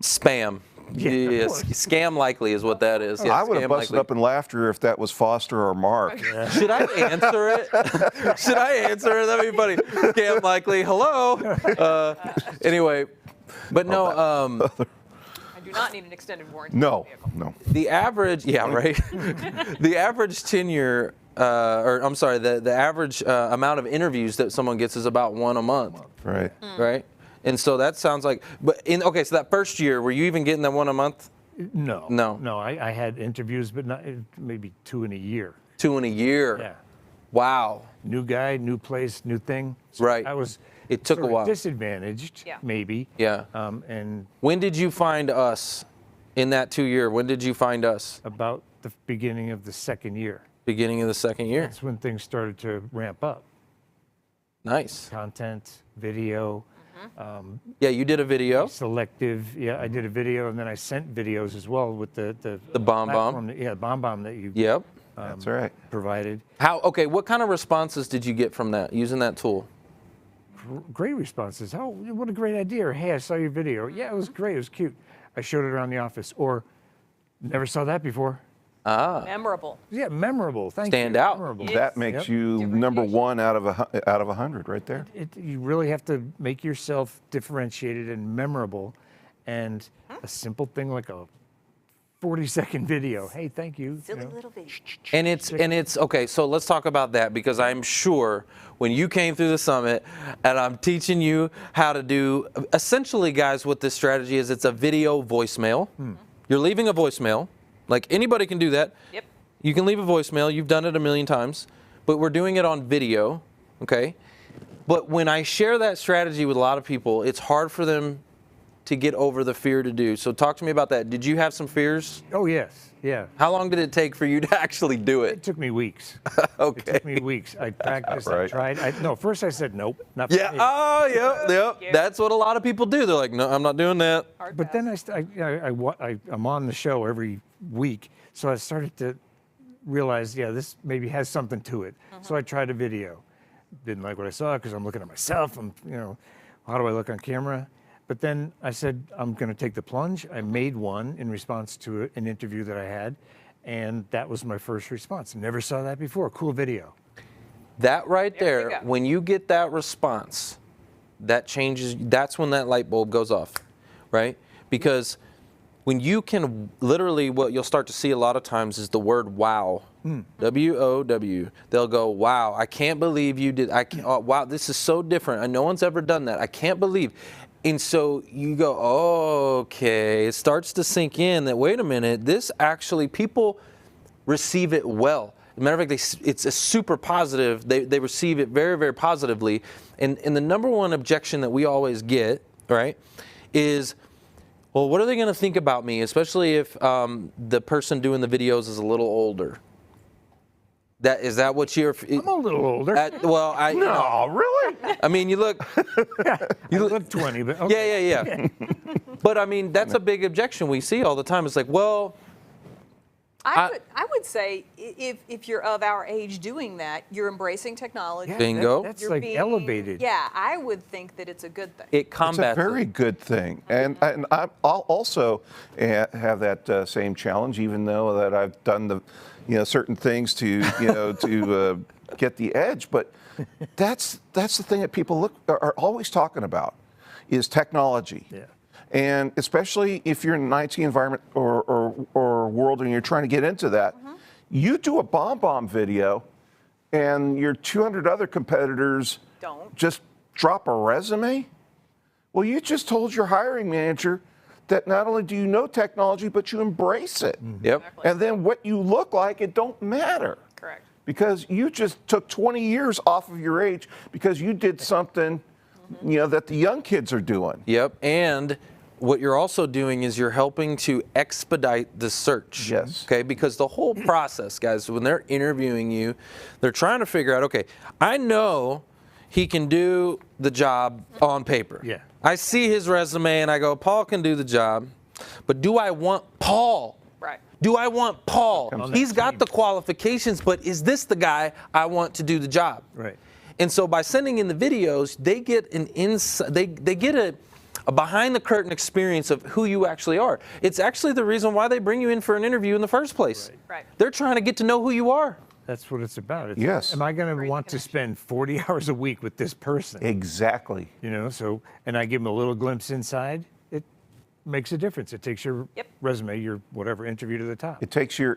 Spam. Yes, scam likely is what that is. Yes, I would have scam busted likely. up in laughter if that was Foster or Mark. Should I answer it? Should I answer it? That'd be funny. Scam likely. Hello. Anyway, but no. I do not need an extended warranty. No, on the vehicle. no. The average, yeah, right. The average tenure, or I'm sorry, the average amount of interviews that someone gets is about 1 a month, Right. right? And so that sounds like, okay, so that first year, were you even getting that 1 a month? No. No. No, I had interviews, but not maybe 2 in a year. 2 in a year. Yeah. Wow. New guy, new place, new thing. So Right. I was It took a sort of while. disadvantaged, Yeah. maybe. Yeah. And When did you find us in that 2 year? When did you find us? about the beginning of the second year, Beginning of the second year. that's when things started to ramp up. Nice. Content, video, Yeah, you did a video. selective. Yeah, I did a video, and then I sent videos as well with the Bomb platform that- Yeah, Bomb that you Yep. That's right. provided. Okay, what kind of responses did you get from that, using that tool? Great responses. Oh, what a great idea. Or, hey, I saw your video. Yeah, it was great. It was cute. I showed it around the office. Or, never saw that before. Memorable. Yeah, memorable. Thank you. Stand out. Memorable. That makes you number one out of 100 right there. You really have to make yourself differentiated and memorable. And a simple thing like a 40-second video. Hey, thank you. Silly little video. And it's okay, so let's talk about that, because I'm sure when you came through the summit and I'm teaching you how to do, essentially, guys, what this strategy is, it's a video voicemail. You're leaving a voicemail, Like anybody can do that. Yep. You can leave a voicemail. You've done it a million times, but we're doing it on video, okay? But when I share that strategy with a lot of people, it's hard for them to get over the fear to do. So talk to me about that. Did you have some fears? Oh, yes. Yeah. How long did it take for you to actually do It it? took me weeks. Okay. It took me weeks. I practiced, I Right. tried. No, first I said, nope, not for Yeah. me. Oh, yeah. Yeah. That's what a lot of people do. They're like, no, I'm not doing that. Hard But pass. then I'm on the show every week, so I started to realize, yeah, this maybe has something to it. So I tried a video. Didn't like what I saw because I'm looking at myself. How do I look on camera? But then I said, I'm going to take the plunge. I made one in response to an interview that I had, and that was my first response. Never saw that before. Cool video. That right There we there, go. when you get that response, that changes, that's when that light bulb goes off, right? Because when you can literally, what you'll start to see a lot of times is the word wow. W-O-W. They'll go, wow, I can't believe you did, wow, this is so different. No one's ever done that. I can't believe. And so you go, oh, okay. It starts to sink in that, wait a minute, this actually, people receive it well. As a matter of fact, it's a super positive. They receive it very, very positively. And the number one objection that we always get, right, is, well, what are they going to think about me, especially if the person doing the videos is a little older? Is that what you're? I'm a little older. Well, No, really? I mean, you look. I look 20, but okay. Yeah. But I mean, that's a big objection we see all the time. It's like, well, I would say if you're of our age doing that, you're embracing technology. Yeah, Bingo. That's You're like being- elevated. Yeah, I would think that it's a good thing. it It's a combats. very good thing, and I'll also have that same challenge, even though that I've done the, certain things to, to get the edge. But that's the thing that people are always talking about, is technology. Yeah. And especially if you're in an IT environment or world and you're trying to get into that, you do a bomb video, and your 200 other competitors Don't. just drop a resume. Well, you just told your hiring manager that not only do you know technology, but you embrace it. Yep. And then what you look like, it don't matter. Correct. Because you just took 20 years off of your age because you did something, that the young kids are doing. Yep. And what you're also doing is you're helping to expedite the search. Yes. Okay. Because the whole process, guys, when they're interviewing you, they're trying to figure out, okay, I know he can do the job on paper. Yeah. I see his resume and I go, Paul can do the job, but do I want Paul? Right. Do I want Paul? On He's that got team. the qualifications, but is this the guy I want to do the job? Right. And so by sending in the videos, they get an they get a behind the curtain experience of who you actually are. It's actually the reason why they bring you in for an interview in the first place. Right. They're trying to get to know who you are. That's what it's about. Yes. Am I going to Create the want to connection. spend 40 hours a week with this person? Exactly. And I give them a little glimpse inside. It makes a difference. It takes your Yep. resume, your whatever interview to the top. It takes your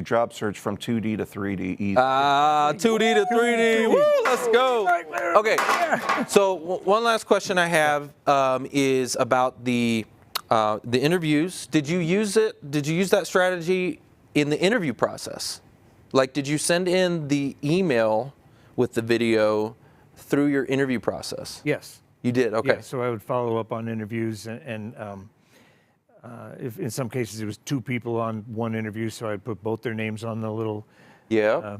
job search from 2D to 3D easy. 2D to 3D. Woo, let's go. Okay. So one last question I have is about the interviews. Did you use it? Did you use that strategy in the interview process? Like, did you send in the email with the video through your interview process? Yes. You did. Okay. Yeah, so I would follow up on interviews, and if in some cases it was two people on one interview, so I'd put both their names on the little Yeah.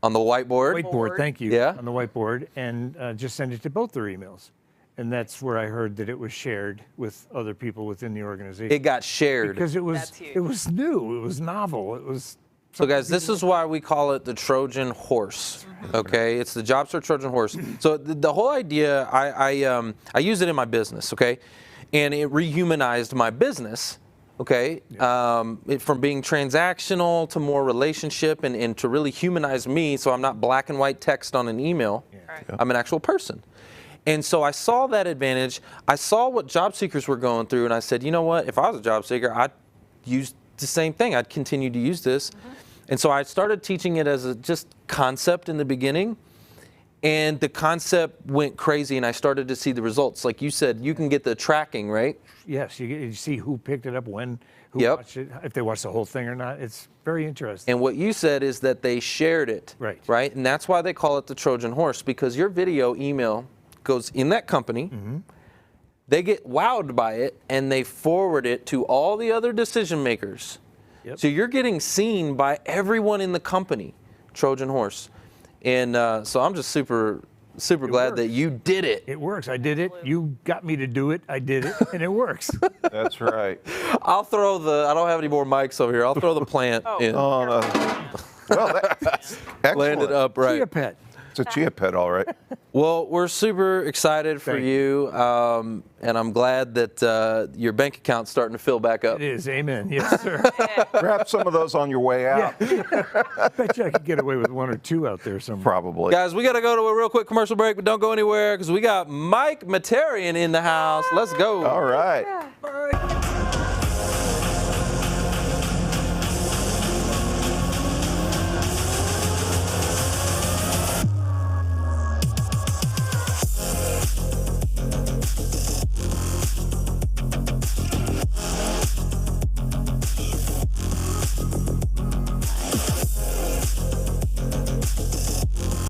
On the whiteboard. whiteboard. Thank you. Yeah. On the whiteboard, and just send it to both their emails. And that's where I heard that it was shared with other people within the organization. It got shared. Because it was That's huge. it was new, it was novel, it was. So guys, this is why we call it the Trojan horse. Okay, it's the job search Trojan horse. So the whole idea, I use it in my business. Okay, and it rehumanized my business. Okay, from being transactional to more relationship, and to really humanize me, so I'm not black and white text on an email. Right. I'm an actual person. And so I saw that advantage. I saw what job seekers were going through, and I said, you know what? If I was a job seeker, I'd use the same thing. I'd continue to use this. And so I started teaching it as a just concept in the beginning. And the concept went crazy, and I started to see the results. Like you said, you can get the tracking, right? Yes, you see who picked it up when, who Yep. watched it, if they watched the whole thing or not. It's very interesting. And what you said is that they shared it. Right. Right? And that's why they call it the Trojan horse, because your video email goes in that company. Mm-hmm. They get wowed by it, and they forward it to all the other decision makers. Yep. So you're getting seen by everyone in the company, Trojan horse. And so I'm just super glad that you did it. It works. I did it. You got me to do it. I did it, and it works. That's right. I'll throw I don't have any more mics over here. I'll throw the plant in. Oh, no. Well, that's excellent. Landed upright. Chia pet. It's a chia pet, all right. Well, we're super excited for Thank you, and I'm glad that your bank account's starting to fill back up. It is. Amen. Yes, sir. Grab some of those on your way out. I bet you I could get away with 1 or 2 out there somewhere. Probably. Guys, we got to go to a real quick commercial break, but don't go anywhere because we got Mike Mehterian in the house. Let's go. All right.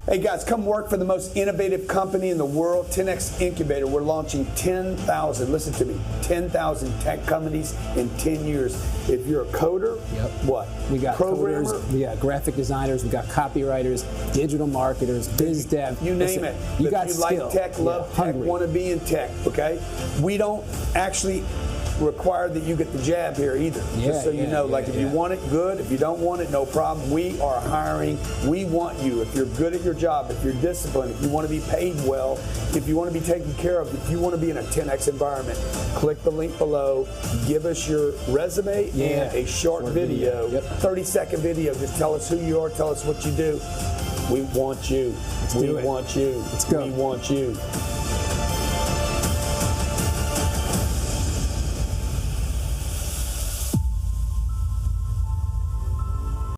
Hey guys, come work for the most innovative company in the world, 10X Incubator. We're launching 10,000, listen to me, 10,000 tech companies in 10 years. If you're a coder, what? We got programmer, coders, we got graphic designers, we got copywriters, digital marketers, biz dev. you name it. You If got you skill. like tech, love tech, hungry. want to be in tech, okay? We don't actually require that you get the jab here either. Just so you know, if you want it, good. If you don't want it, no problem. We are hiring. We want you. If you're good at your job, if you're disciplined, if you want to be paid well, if you want to be taken care of, if you want to be in a 10X environment, click the link below. Give us your resume and a short video, 30-second video. Just tell us who you are. Tell us what you do. We want you. We want you. Let's go. We want you.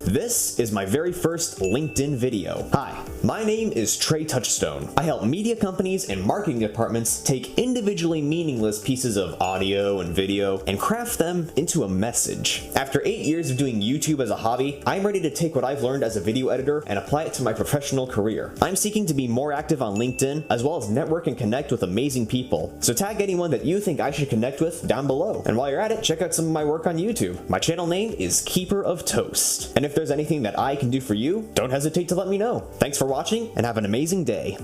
This is my very first LinkedIn video. Hi, my name is Trey Touchstone. I help media companies and marketing departments take individually meaningless pieces of audio and video and craft them into a message. After 8 years of doing YouTube as a hobby, I'm ready to take what I've learned as a video editor and apply it to my professional career. I'm seeking to be more active on LinkedIn as well as network and connect with amazing people. So tag anyone that you think I should connect with down below. And while you're at it, check out some of my work on YouTube. My channel name is Keeper of Toast. And if there's anything that I can do for you, don't hesitate to let me know. Thanks for watching and have an amazing day.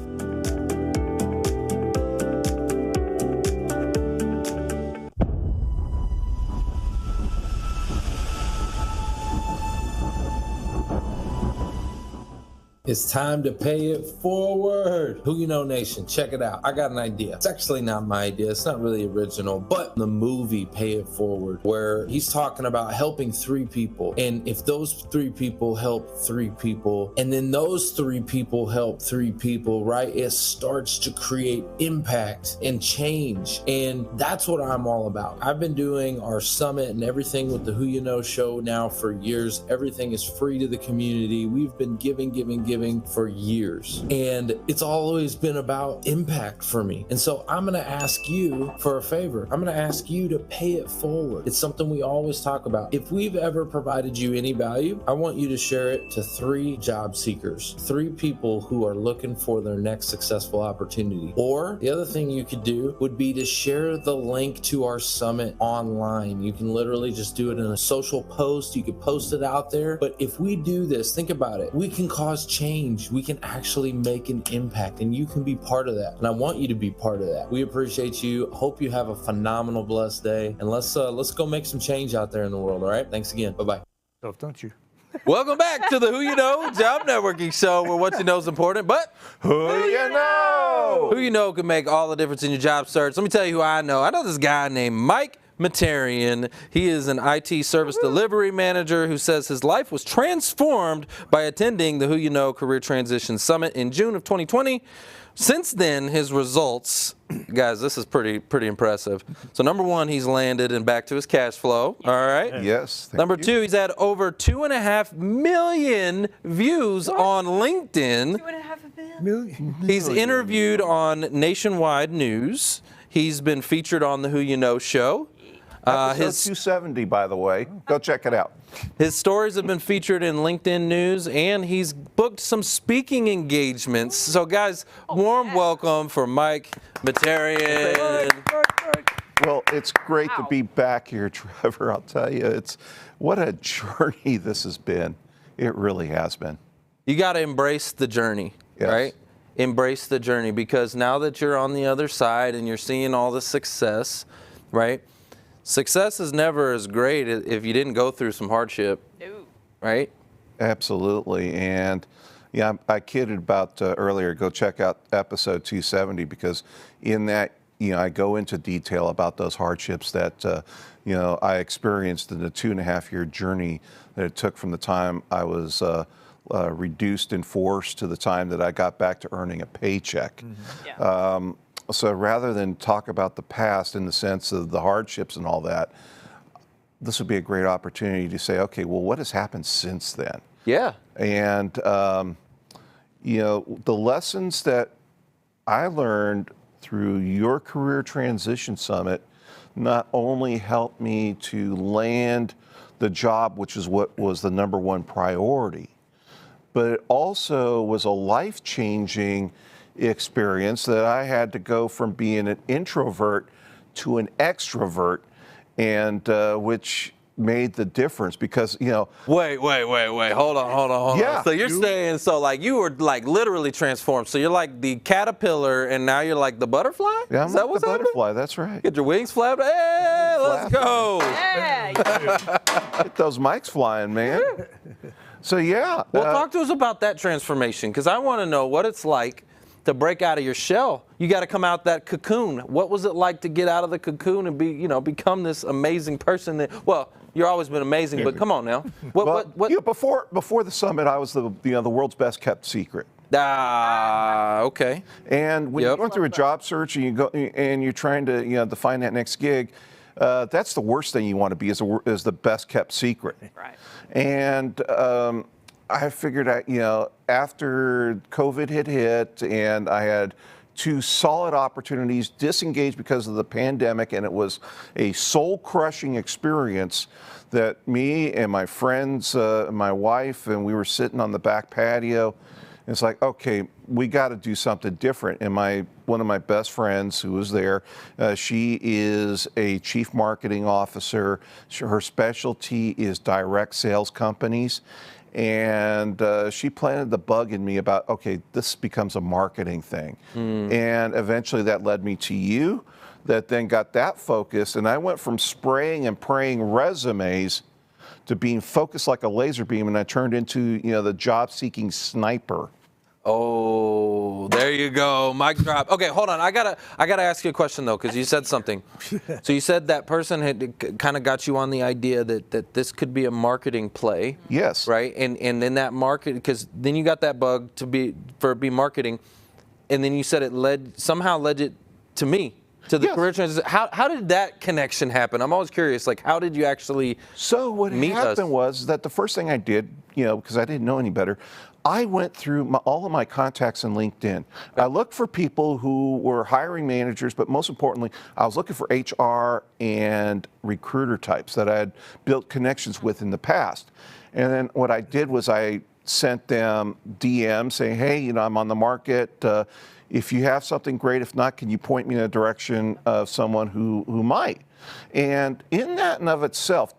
It's time to pay it forward. Who You Know Nation, check it out. I got an idea. It's actually not my idea. It's not really original, but the movie Pay It Forward, where he's talking about helping 3 people. And if those 3 people help 3 people, and then those 3 people help 3 people, right? It starts to create impact and change. And that's what I'm all about. I've been doing our summit and everything with the Who You Know show now for years. Everything is free to the community. We've been giving for years, and it's always been about impact for me. And so I'm going to ask you for a favor. I'm going to ask you to pay it forward. It's something we always talk about. If we've ever provided you any value, I want you to share it to 3 job seekers, 3 people who are looking for their next successful opportunity. Or the other thing you could do would be to share the link to our summit online. You can literally just do it in a social post. You could post it out there. But if we do this, think about it. We can cause change. We can actually make an impact, and you can be part of that. And I want you to be part of that. We appreciate you. Hope you have a phenomenal, blessed day. And let's go make some change out there in the world. All right. Thanks again. Bye-bye. Don't you? Welcome back to the Who You Know Job Networking Show, where what you know is important, but Who you know? Who you know can make all the difference in your job search. Let me tell you who I know. I know this guy named Mike Mehterian. He is an IT service delivery manager who says his life was transformed by attending the Who You Know Career Transition Summit in June of 2020. Since then, his results, guys, this is pretty impressive. So number 1, he's landed and back to his cash flow. All right. Yes. Number 2, he's had over 2.5 million views on LinkedIn. 2.5 million. He's interviewed on nationwide news. He's been featured on the Who You Know show. Episode 270, by the way. Go check it out. His stories have been featured in LinkedIn News, and he's booked some speaking engagements. So, guys, warm welcome for Mike Mehterian. Well, it's great to be back here, Trevor. I'll tell you, what a journey this has been. It really has been. You got to embrace the journey, right? Embrace the journey, because now that you're on the other side and you're seeing all the success, right? Success is never as great if you didn't go through some hardship, right? Absolutely. And yeah, I kidded about earlier, go check out episode 270, because in that, I go into detail about those hardships that, I experienced in the 2.5-year journey that it took from the time I was reduced in force to the time that I got back to earning a paycheck. So rather than talk about the past in the sense of the hardships and all that, this would be a great opportunity to say, okay, well, what has happened since then? Yeah. And, the lessons that I learned through your Career Transition Summit not only helped me to land the job, which is what was the number one priority, but it also was a life-changing experience that I had to go from being an introvert to an extrovert, and which made the difference, because Wait, hold on. Yeah. So you're saying, you were like literally transformed. So you're like the caterpillar, and now you're like the butterfly? Yeah, I'm Is that like what's the happening? butterfly. That's right. Get your wings flapped. Hey, let's go. Get those mics flying, man. So yeah. Well, talk to us about that transformation, because I want to know what it's like to break out of your shell. You got to come out that cocoon. What was it like to get out of the cocoon and become this amazing person that, well, you've always been amazing, but come on now. What? Before the summit, I was the world's best kept secret. Okay. And when you're going through a job search and you're trying to to find that next gig, that's the worst thing you want to be, is the best kept secret. Right. And I figured out, after COVID had hit and I had 2 solid opportunities, disengaged because of the pandemic, and it was a soul-crushing experience, that me and my friends, my wife, and we were sitting on the back patio. And it's like, okay, we got to do something different. And one of my best friends who was there, she is a chief marketing officer. Her specialty is direct sales companies. And she planted the bug in me about, okay, this becomes a marketing thing. And eventually that led me to you, that then got that focus. And I went from spraying and praying resumes to being focused like a laser beam, and I turned into, the job-seeking sniper. Oh, there you go. Mic drop. Okay, hold on. I gotta ask you a question though, because you said something. So you said that person had kind of got you on the idea that this could be a marketing play. Yes. Right. And in that market, because then you got that bug to be marketing, and then you said it somehow led it to me. To the career transition. How did that connection happen? I'm always curious. Like, how did you actually meet us? So what happened was that the first thing I did, because I didn't know any better, I went through all of my contacts in LinkedIn. I looked for people who were hiring managers, but most importantly, I was looking for HR and recruiter types that I had built connections with in the past. And then what I did was I sent them DMs saying, hey, I'm on the market. If you have something great, if not, can you point me in the direction of someone who might? And in that and of itself,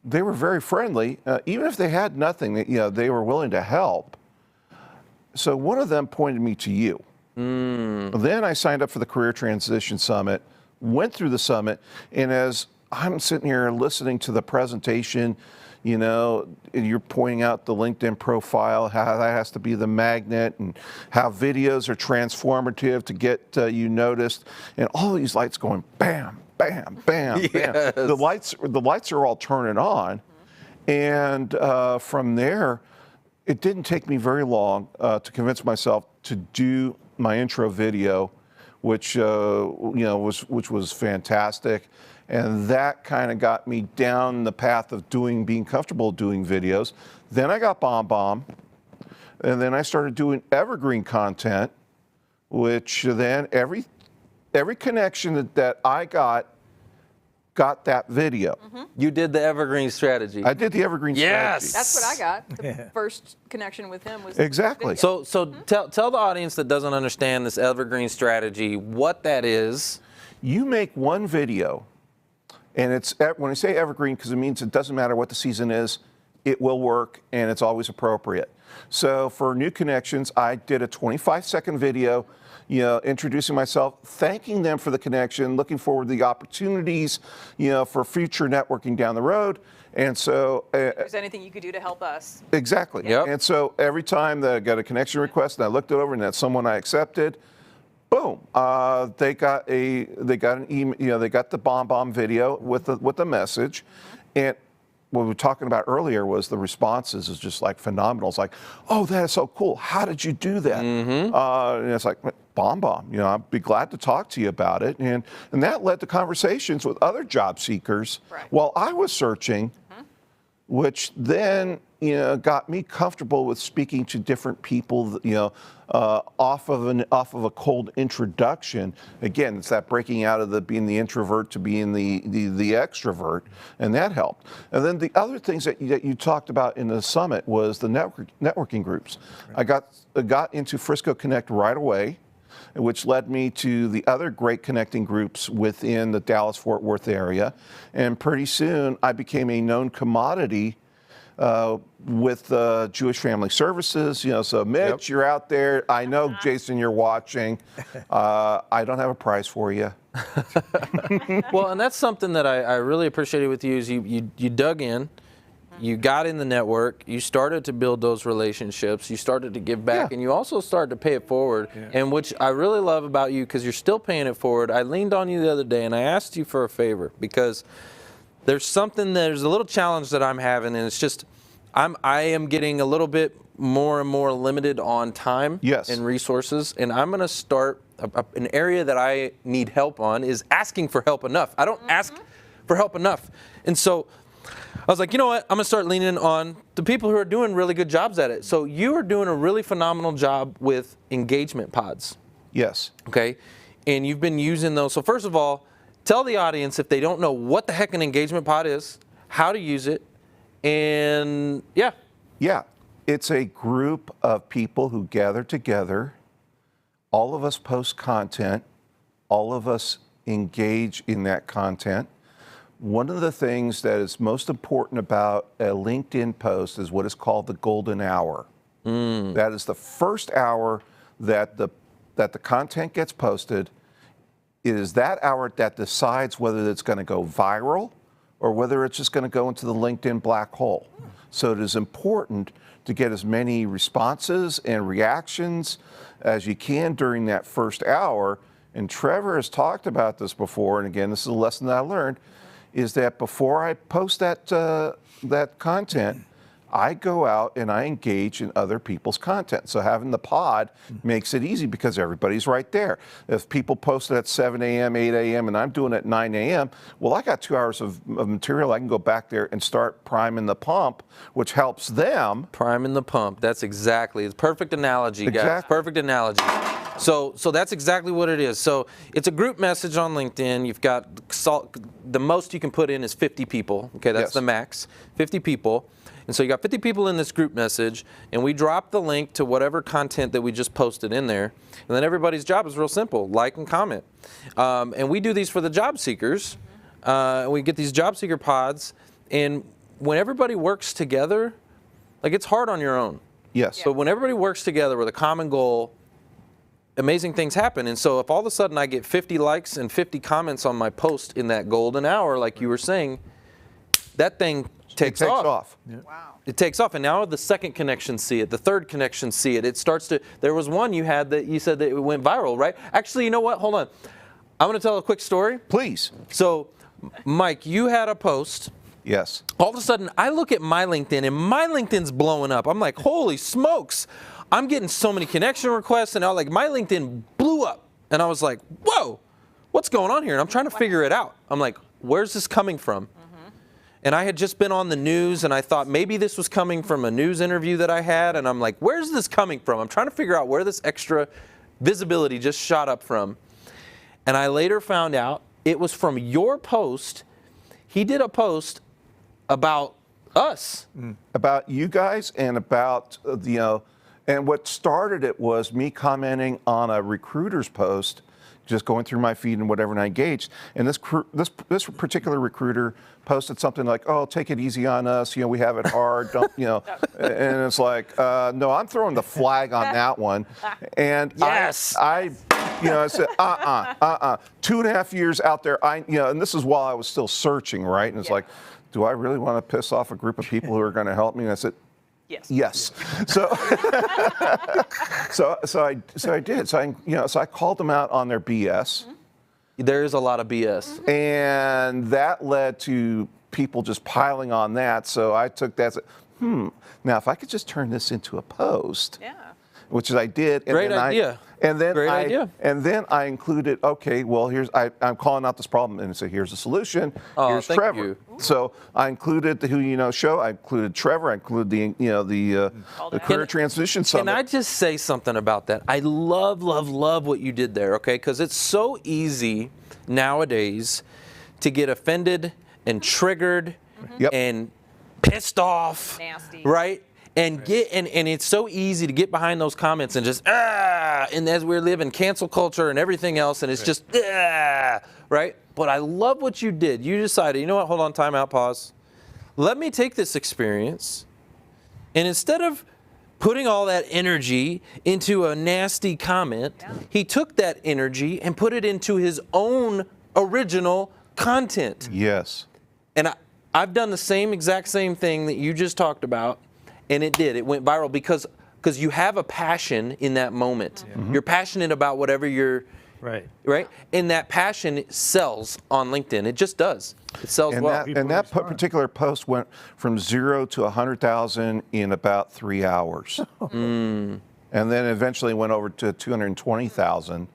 they were very friendly. Even if they had nothing, they were willing to help. So one of them pointed me to you. Then I signed up for the Career Transition Summit, went through the summit, and as I'm sitting here listening to the presentation, you're pointing out the LinkedIn profile, how that has to be the magnet, and how videos are transformative to get you noticed, and all these lights going bam, bam, bam, bam. The lights are all turning on, and from there, it didn't take me very long to convince myself to do my intro video, which was fantastic. And that kind of got me down the path of being comfortable doing videos. Then I got BombBomb. And then I started doing evergreen content, which then every connection that I got that video. You did the evergreen strategy. I did the evergreen strategy. That's what I got. The first connection with him was Exactly. video. So tell the audience that doesn't understand this evergreen strategy what that is. You make one video, and it's, when I say evergreen, because it means it doesn't matter what the season is, it will work and it's always appropriate. So for new connections, I did a 25-second video, introducing myself, thanking them for the connection, looking forward to the opportunities, for future networking down the road. And so, if there's anything you could do to help us. exactly. Yep. And so every time that I got a connection request and I looked it over and that's someone I accepted, boom, they got an email, they got the bomb video with the message. And what we were talking about earlier was the responses is just like phenomenal. It's like, oh, that is so cool. How did you do that? And it's like, bomb. I'd be glad to talk to you about it. And that led to conversations with other job seekers while I was searching, which then, got me comfortable with speaking to different people, off of a cold introduction. Again, it's that breaking out of being the introvert to being the extrovert, and that helped. And then the other things that you talked about in the summit was the networking groups. I got into Frisco Connect right away, which led me to the other great connecting groups within the Dallas-Fort Worth area. And pretty soon, I became a known commodity with Jewish Family Services. So Mitch, you're out there. I know, Jason, you're watching. I don't have a prize for you. Well, and that's something that I really appreciated with you is you dug in. You got in the network, you started to build those relationships, you started to give back, and you also started to pay it forward, and which I really love about you because you're still paying it forward. I leaned on you the other day and I asked you for a favor because there's a little challenge that I'm having, and it's just, I am getting a little bit more and more limited on time and resources, and I'm going to start an area that I need help on is asking for help enough. I don't ask for help enough, and so I was like, you know what? I'm going to start leaning on the people who are doing really good jobs at it. So you are doing a really phenomenal job with engagement pods. Yes. Okay. And you've been using those. So first of all, tell the audience if they don't know what the heck an engagement pod is, how to use it, and yeah. Yeah. It's a group of people who gather together. All of us post content. All of us engage in that content. One of the things that is most important about a LinkedIn post is what is called the golden hour. That is the first hour that the content gets posted. It is that hour that decides whether it's going to go viral or whether it's just going to go into the LinkedIn black hole. So it is important to get as many responses and reactions as you can during that first hour. And Trevor has talked about this before, and again, this is a lesson that I learned, is that before I post that content, I go out and I engage in other people's content. So having the pod makes it easy because everybody's right there. If people post it at 7 a.m., 8 a.m., and I'm doing it at 9 a.m., well, I got 2 hours of material. I can go back there and start priming the pump, which helps them. Priming the pump. That's exactly. It's perfect analogy, guys. Exactly. Perfect analogy. So that's exactly what it is. So it's a group message on LinkedIn. You've got the most you can put in is 50 people. Okay, that's the max. 50 people. And so you got 50 people in this group message, and we drop the link to whatever content that we just posted in there. And then everybody's job is real simple: like and comment. And we do these for the job seekers. We get these job seeker pods, and when everybody works together, like it's hard on your own. Yes. But when everybody works together with a common goal, amazing things happen. And so if all of a sudden I get 50 likes and 50 comments on my post in that golden hour, like you were saying, that thing takes off. Yeah. Wow. It takes off, and now the second connection see it, the third connection see it. It starts to, there was one you had that you said that it went viral, right? Actually, you know what? Hold on. I'm going to tell a quick story. Please. So, Mike, you had a post. Yes. All of a sudden, I look at my LinkedIn, and my LinkedIn's blowing up. I'm like, holy smokes. I'm getting so many connection requests, and my LinkedIn blew up. And I was like, whoa, what's going on here? And I'm trying to figure it out. I'm like, where's this coming from? And I had just been on the news, and I thought maybe this was coming from a news interview that I had, and I'm like, where's this coming from? I'm trying to figure out where this extra visibility just shot up from. And I later found out it was from your post. He did a post about us. About you guys and about, and what started it was me commenting on a recruiter's post, just going through my feed and whatever, and I engaged. And this particular recruiter posted something like, "Oh, take it easy on us. We have it hard. Don't, And it's like, no, I'm throwing the flag on that one. And yes, I said, 2.5 years out there. And this is while I was still searching, right? And it's like, do I really want to piss off a group of people who are going to help me? And I said, yes. So, so I did. So I called them out on their BS. There is a lot of BS. And that led to people just piling on that. So I took that as, now if I could just turn this into a post, which is I did. And Great idea. Great idea. And then I included, okay, well, I'm calling out this problem, and so here's the solution. Here's thank Trevor. you. So I included the Who You Know show. I included Trevor. I included the Career Transition Summit. Can I just say something about that? I love what you did there, okay? Because it's so easy nowadays to get offended and triggered and pissed off, nasty, right? And it's so easy to get behind those comments and just and as we live in cancel culture and everything else, and it's just right? But I love what you did. You decided, you know what? Hold on, time out, pause. Let me take this experience, and instead of putting all that energy into a nasty comment, he took that energy and put it into his own original content. Yes. And I've done the exact same thing that you just talked about. And it went viral because you have a passion in that moment. You're passionate about whatever you're, right? And that passion sells on LinkedIn. It just does. It sells well. And that particular post went from 0 to 100,000 in about 3 hours. And then eventually went over to 220,000.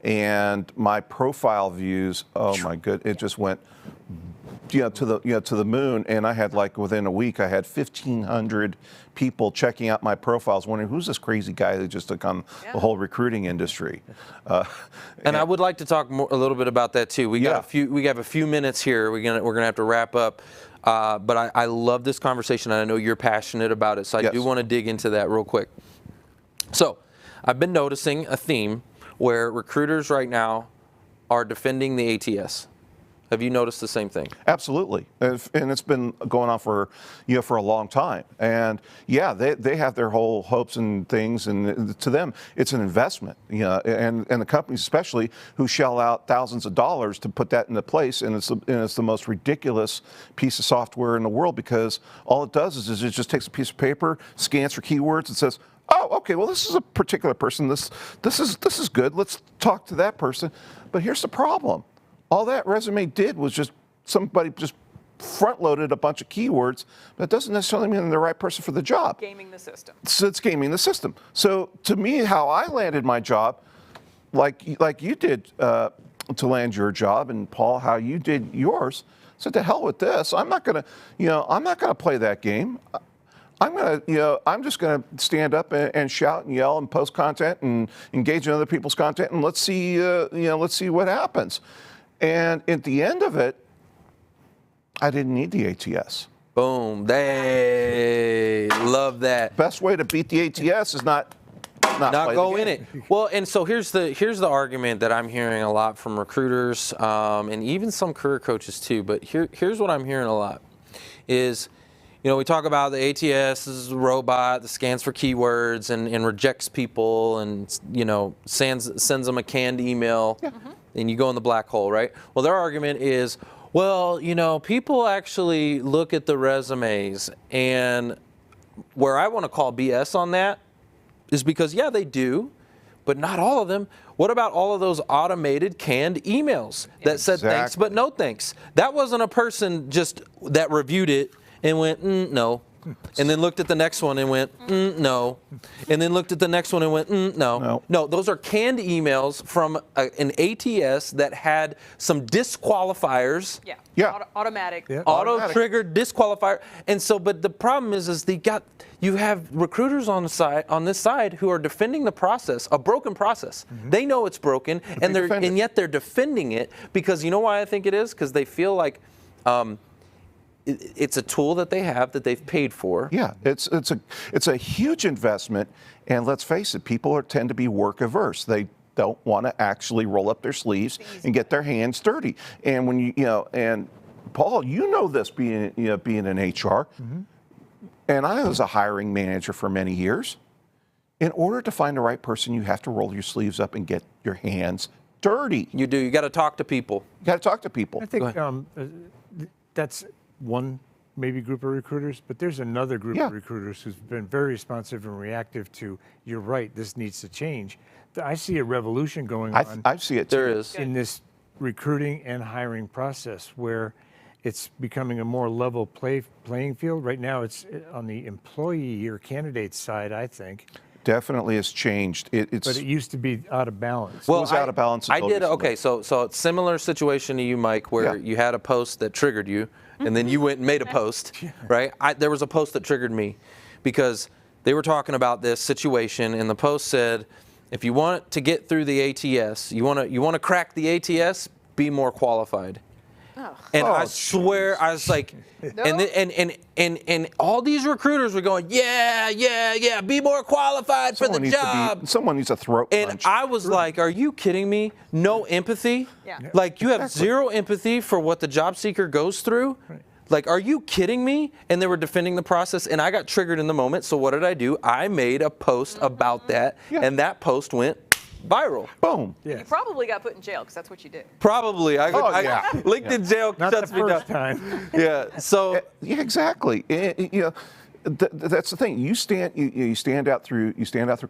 And my profile views, oh my good, it just went to the moon. And I had, like, within a week, I had 1,500 people checking out my profiles, wondering who's this crazy guy that just took on the whole recruiting industry. And I would like to talk a little bit about that too. We have a few minutes here. We're gonna have to wrap up. But I love this conversation, and I know you're passionate about it. So I do want to dig into that real quick. So I've been noticing a theme where recruiters right now are defending the ATS. Have you noticed the same thing? Absolutely, and it's been going on for a long time. And they have their whole hopes and things, and to them it's an investment. And the companies especially who shell out thousands of dollars to put that into place, and it's the most ridiculous piece of software in the world, because all it does is it just takes a piece of paper, scans for keywords, and says, oh, okay, well, this is a particular person. This is good. Let's talk to that person. But here's the problem. All that resume did was just somebody just front-loaded a bunch of keywords, but it doesn't necessarily mean they're the right person for the job. Gaming the system. So it's gaming the system. So to me, how I landed my job, like you did to land your job, and Paul, how you did yours, said, to hell with this. I'm not gonna play that game. I'm just gonna stand up and shout and yell and post content and engage in other people's content, and let's see what happens. And at the end of it, I didn't need the ATS. Boom. They love that. Best way to beat the ATS is not go in it. Well, and so here's the argument that I'm hearing a lot from recruiters, and even some career coaches too. But here's what I'm hearing a lot is, we talk about the ATS is a robot that scans for keywords and rejects people and, sends them a canned email, and you go in the black hole, right? Well, their argument is, well, people actually look at the resumes, and where I want to call BS on that is because, they do, but not all of them. What about all of those automated canned emails that said thanks but no thanks? That wasn't a person just that reviewed it and went, no. and then looked at the next one and went, no. And then looked at the next one and went, no. No, those are canned emails from an ATS that had some disqualifiers. Yeah. Automatic. Yeah. Auto-triggered disqualifier. And so, but the problem is you have recruiters on this side who are defending the process, a broken process. They know it's broken, and yet they're defending it because you know why I think it is? Because they feel like it's a tool that they have that they've paid for. Yeah, it's a huge investment, and let's face it, people tend to be work averse. They don't want to actually roll up their sleeves and get their hands dirty. And when and Paul, you know this being in HR. And I was a hiring manager for many years. In order to find the right person, you have to roll your sleeves up and get your hands dirty. You do. You got to talk to people. You got to talk to people. I think that's one maybe group of recruiters, but there's another group of recruiters who's been very responsive and reactive to, you're right, this needs to change. I see a revolution going on. I see it too. There is. In this recruiting and hiring process where it's becoming a more level playing field. Right now, it's on the employee or candidate side, I think. Definitely has changed. But it used to be out of balance. Well, it was out of balance. I did. Okay, so it's similar situation to you, Mike, where you had a post that triggered you, and then you went and made a post, right? There was a post that triggered me because they were talking about this situation, and the post said, if you want to get through the ATS, you want to crack the ATS, be more qualified. And I swear, I was like, and all these recruiters were going, yeah, be more qualified for the job. Someone needs a throat punch. And I was like, are you kidding me? No empathy? Yeah. Like, you have zero empathy for what the job seeker goes through? Right. Like, are you kidding me? And they were defending the process, and I got triggered in the moment. So what did I do? I made a post about that, and that post went viral. Boom. You probably got put in jail because that's what you did. Probably. LinkedIn jail shuts me down. Not the first time. Yeah. So. Yeah, exactly. That's the thing. You stand out through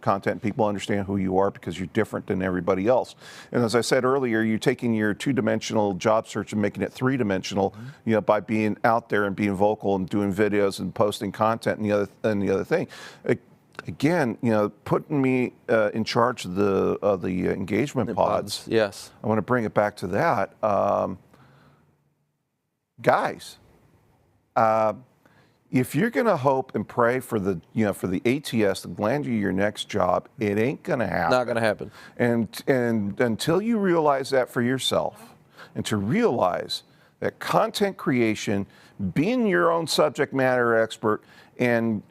content. People understand who you are because you're different than everybody else. And as I said earlier, you're taking your two-dimensional job search and making it three-dimensional. By being out there and being vocal and doing videos and posting content and the other thing. Again, putting me in charge of the engagement pods. Yes. I want to bring it back to that. Guys, if you're going to hope and pray for the ATS to land you your next job, it ain't going to happen. Not going to happen. And until you realize that for yourself, and to realize that content creation, being your own subject matter expert, and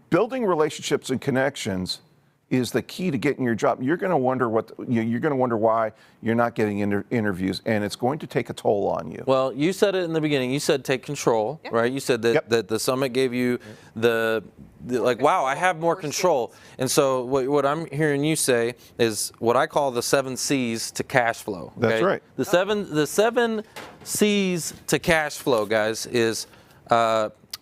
building relationships and connections is the key to getting your job. You're going to wonder why you're not getting interviews, and it's going to take a toll on you. Well, you said it in the beginning. You said take control, right? You said that the summit gave you the wow, I have more control. And so what I'm hearing you say is what I call the 7 C's to cash flow. Okay? That's right. The seven C's to cash flow, guys, is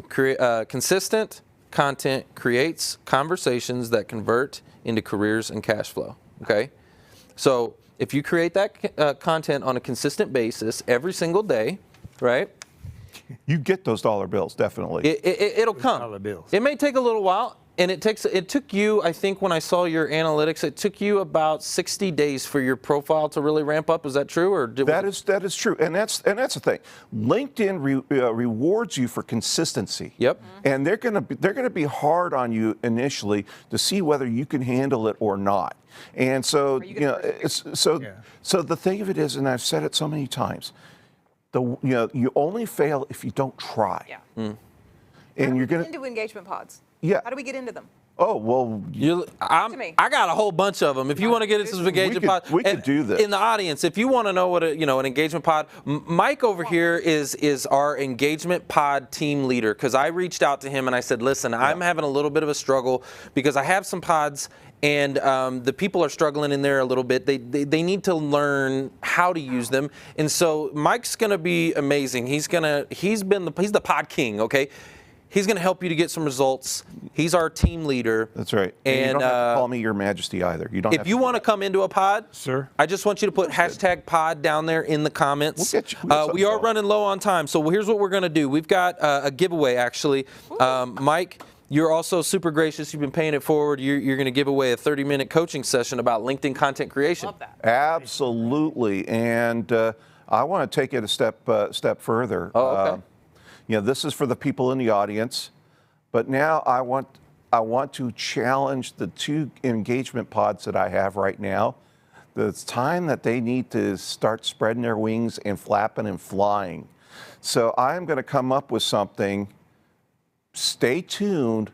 consistent content creates conversations that convert into careers and cash flow. Okay, so if you create that content on a consistent basis every single day, right? You get those dollar bills, definitely. It'll come. Dollar bills. It may take a little while, and it took you, I think when I saw your analytics, it took you about 60 days for your profile to really ramp up. Is that true, or that is true, and that's the thing. LinkedIn rewards you for consistency. Yep. And they're gonna be hard on you initially to see whether you can handle it or not. And so so the thing of it is, and I've said it so many times, you only fail if you don't try. Yeah. And you're gonna get into engagement pods. Yeah. How do we get into them? Oh, well, I got a whole bunch of them. If you want to get into some engagement pods, we could do this. In the audience, if you want to know what an engagement pod, Mike over here is our engagement pod team leader, because I reached out to him and I said, listen, I'm having a little bit of a struggle because I have some pods and the people are struggling in there a little bit. They need to learn how to use them. And so Mike's going to be amazing. He's the pod king, okay? He's going to help you to get some results. He's our team leader. That's right. And you don't have to call me Your Majesty either. You don't. If you want to come into a pod, sir, I just want you to put hashtag pod down there in the comments. We'll get you, we are running low on time, so here's what we're going to do. We've got a giveaway, actually. Mike, you're also super gracious. You've been paying it forward. You're going to give away a 30-minute coaching session about LinkedIn content creation. Love that. Absolutely. And I want to take it a step further. Oh, okay. This is for the people in the audience, but now I want to challenge the 2 engagement pods that I have right now. It's time that they need to start spreading their wings and flapping and flying. So I'm going to come up with something. Stay tuned.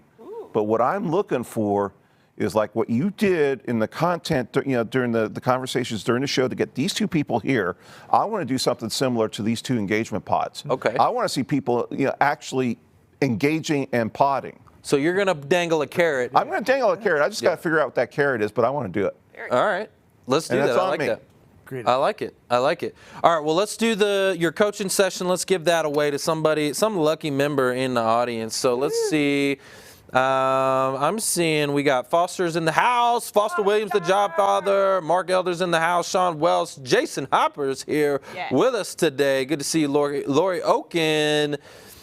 But what I'm looking for is like what you did in the content, during the conversations during the show to get these 2 people here. I want to do something similar to these 2 engagement pods. Okay. I want to see people, actually engaging and podding. So you're going to dangle a carrot. I'm going to dangle a carrot. I just got to figure out what that carrot is, but I want to do it. All right. Let's do And that. that's I on like me. that. Great. I like it. I like it. All right. Well, let's do your coaching session. Let's give that away to some lucky member in the audience. So let's see. I'm seeing we got Foster's in the house. Foster Williams, the job father. Mark Elder's in the house. Sean Wells. Jason Hopper's here with us today. Good to see you, Lori Oken.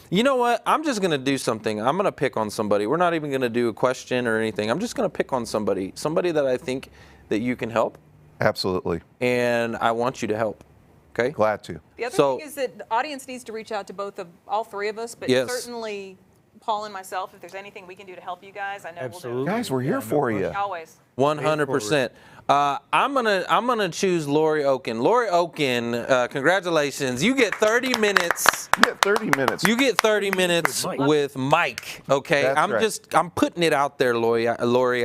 You know what? I'm just going to do something. I'm going to pick on somebody. We're not even going to do a question or anything. I'm just going to pick on somebody that I think that you can help. Absolutely. And I want you to help. Okay? Glad to. The other thing is that the audience needs to reach out to all 3 of us, but Yes. certainly Paul and myself, if there's anything we can do to help you guys, I know we'll do it. Guys, we're here for you. Always. 100%. I'm gonna choose Lori Oken. Lori Oken, congratulations. You get 30 minutes. You get 30 minutes. You get 30 minutes with Mike. Okay, That's right. I'm putting it out there, Lori.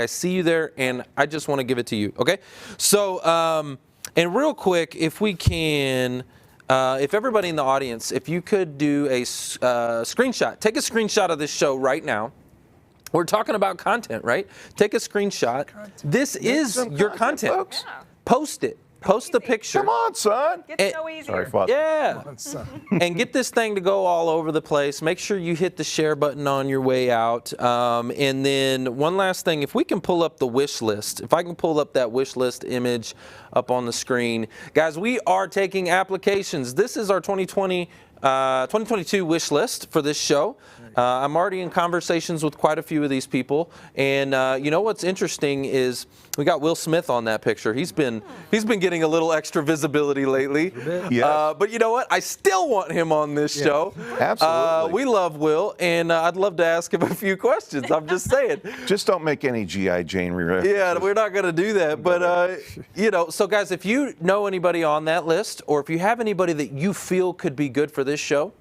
I see you there, and I just want to give it to you. Okay, so and real quick, if we can. If everybody in the audience, if you could do a screenshot, take a screenshot of this show right now. We're talking about content, right? Take a screenshot. This is your content. Folks. Yeah. Post it. Post the picture. Come on, son. It's so easy. Sorry, Foster. Yeah. And get this thing to go all over the place. Make sure you hit the share button on your way out. And then one last thing, if we can pull up the wish list, if I can pull up that wish list image up on the screen. Guys, we are taking applications. This is our 2022 wish list for this show. I'm already in conversations with quite a few of these people, and you know what's interesting is we got Will Smith on that picture. He's been getting a little extra visibility lately. Yes. But you know what? I still want him on this show. Absolutely. We love Will, and I'd love to ask him a few questions. I'm just saying. Just don't make any G.I. Jane references. Yeah, we're not going to do that. But, so guys, if you know anybody on that list, or if you have anybody that you feel could be good for this show,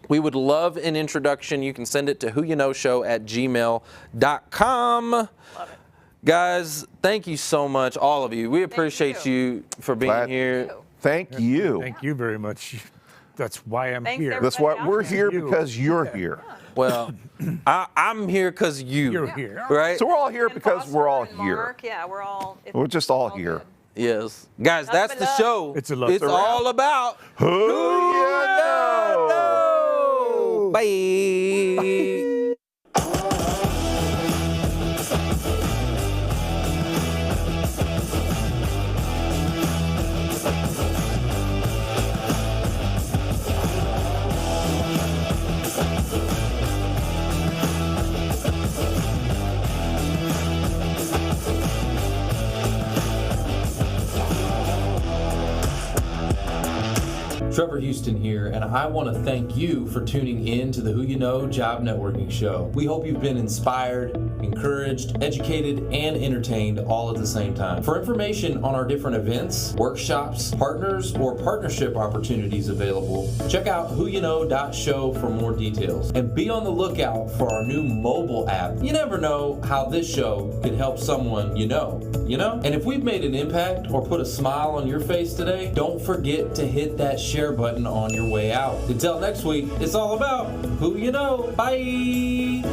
we would love an introduction. You can send it to whoyouknowshow@gmail.com. Love it. Guys, thank you so much, all of you. We appreciate you for being here. Thank you. Thank you very much. That's why I'm Thanks, here. everybody. That's why we're here You. because you're here. Well, I'm here because You're here. right? So we're all here And because Foster all and here. Mark, yeah, we're all. We're just all here. good. Yes. Guys, that's but the love. show. It's a love. It's all about Who you know? Bye. Trevor Houston here, and I want to thank you for tuning in to the Who You Know Job Networking Show. We hope you've been inspired, encouraged, educated, and entertained all at the same time. For information on our different events, workshops, partners, or partnership opportunities available, check out whoyouknow.show for more details. And be on the lookout for our new mobile app. You never know how this show could help someone you know? And if we've made an impact or put a smile on your face today, don't forget to hit that share button on your way out. Until next week, it's all about Who You Know. Bye!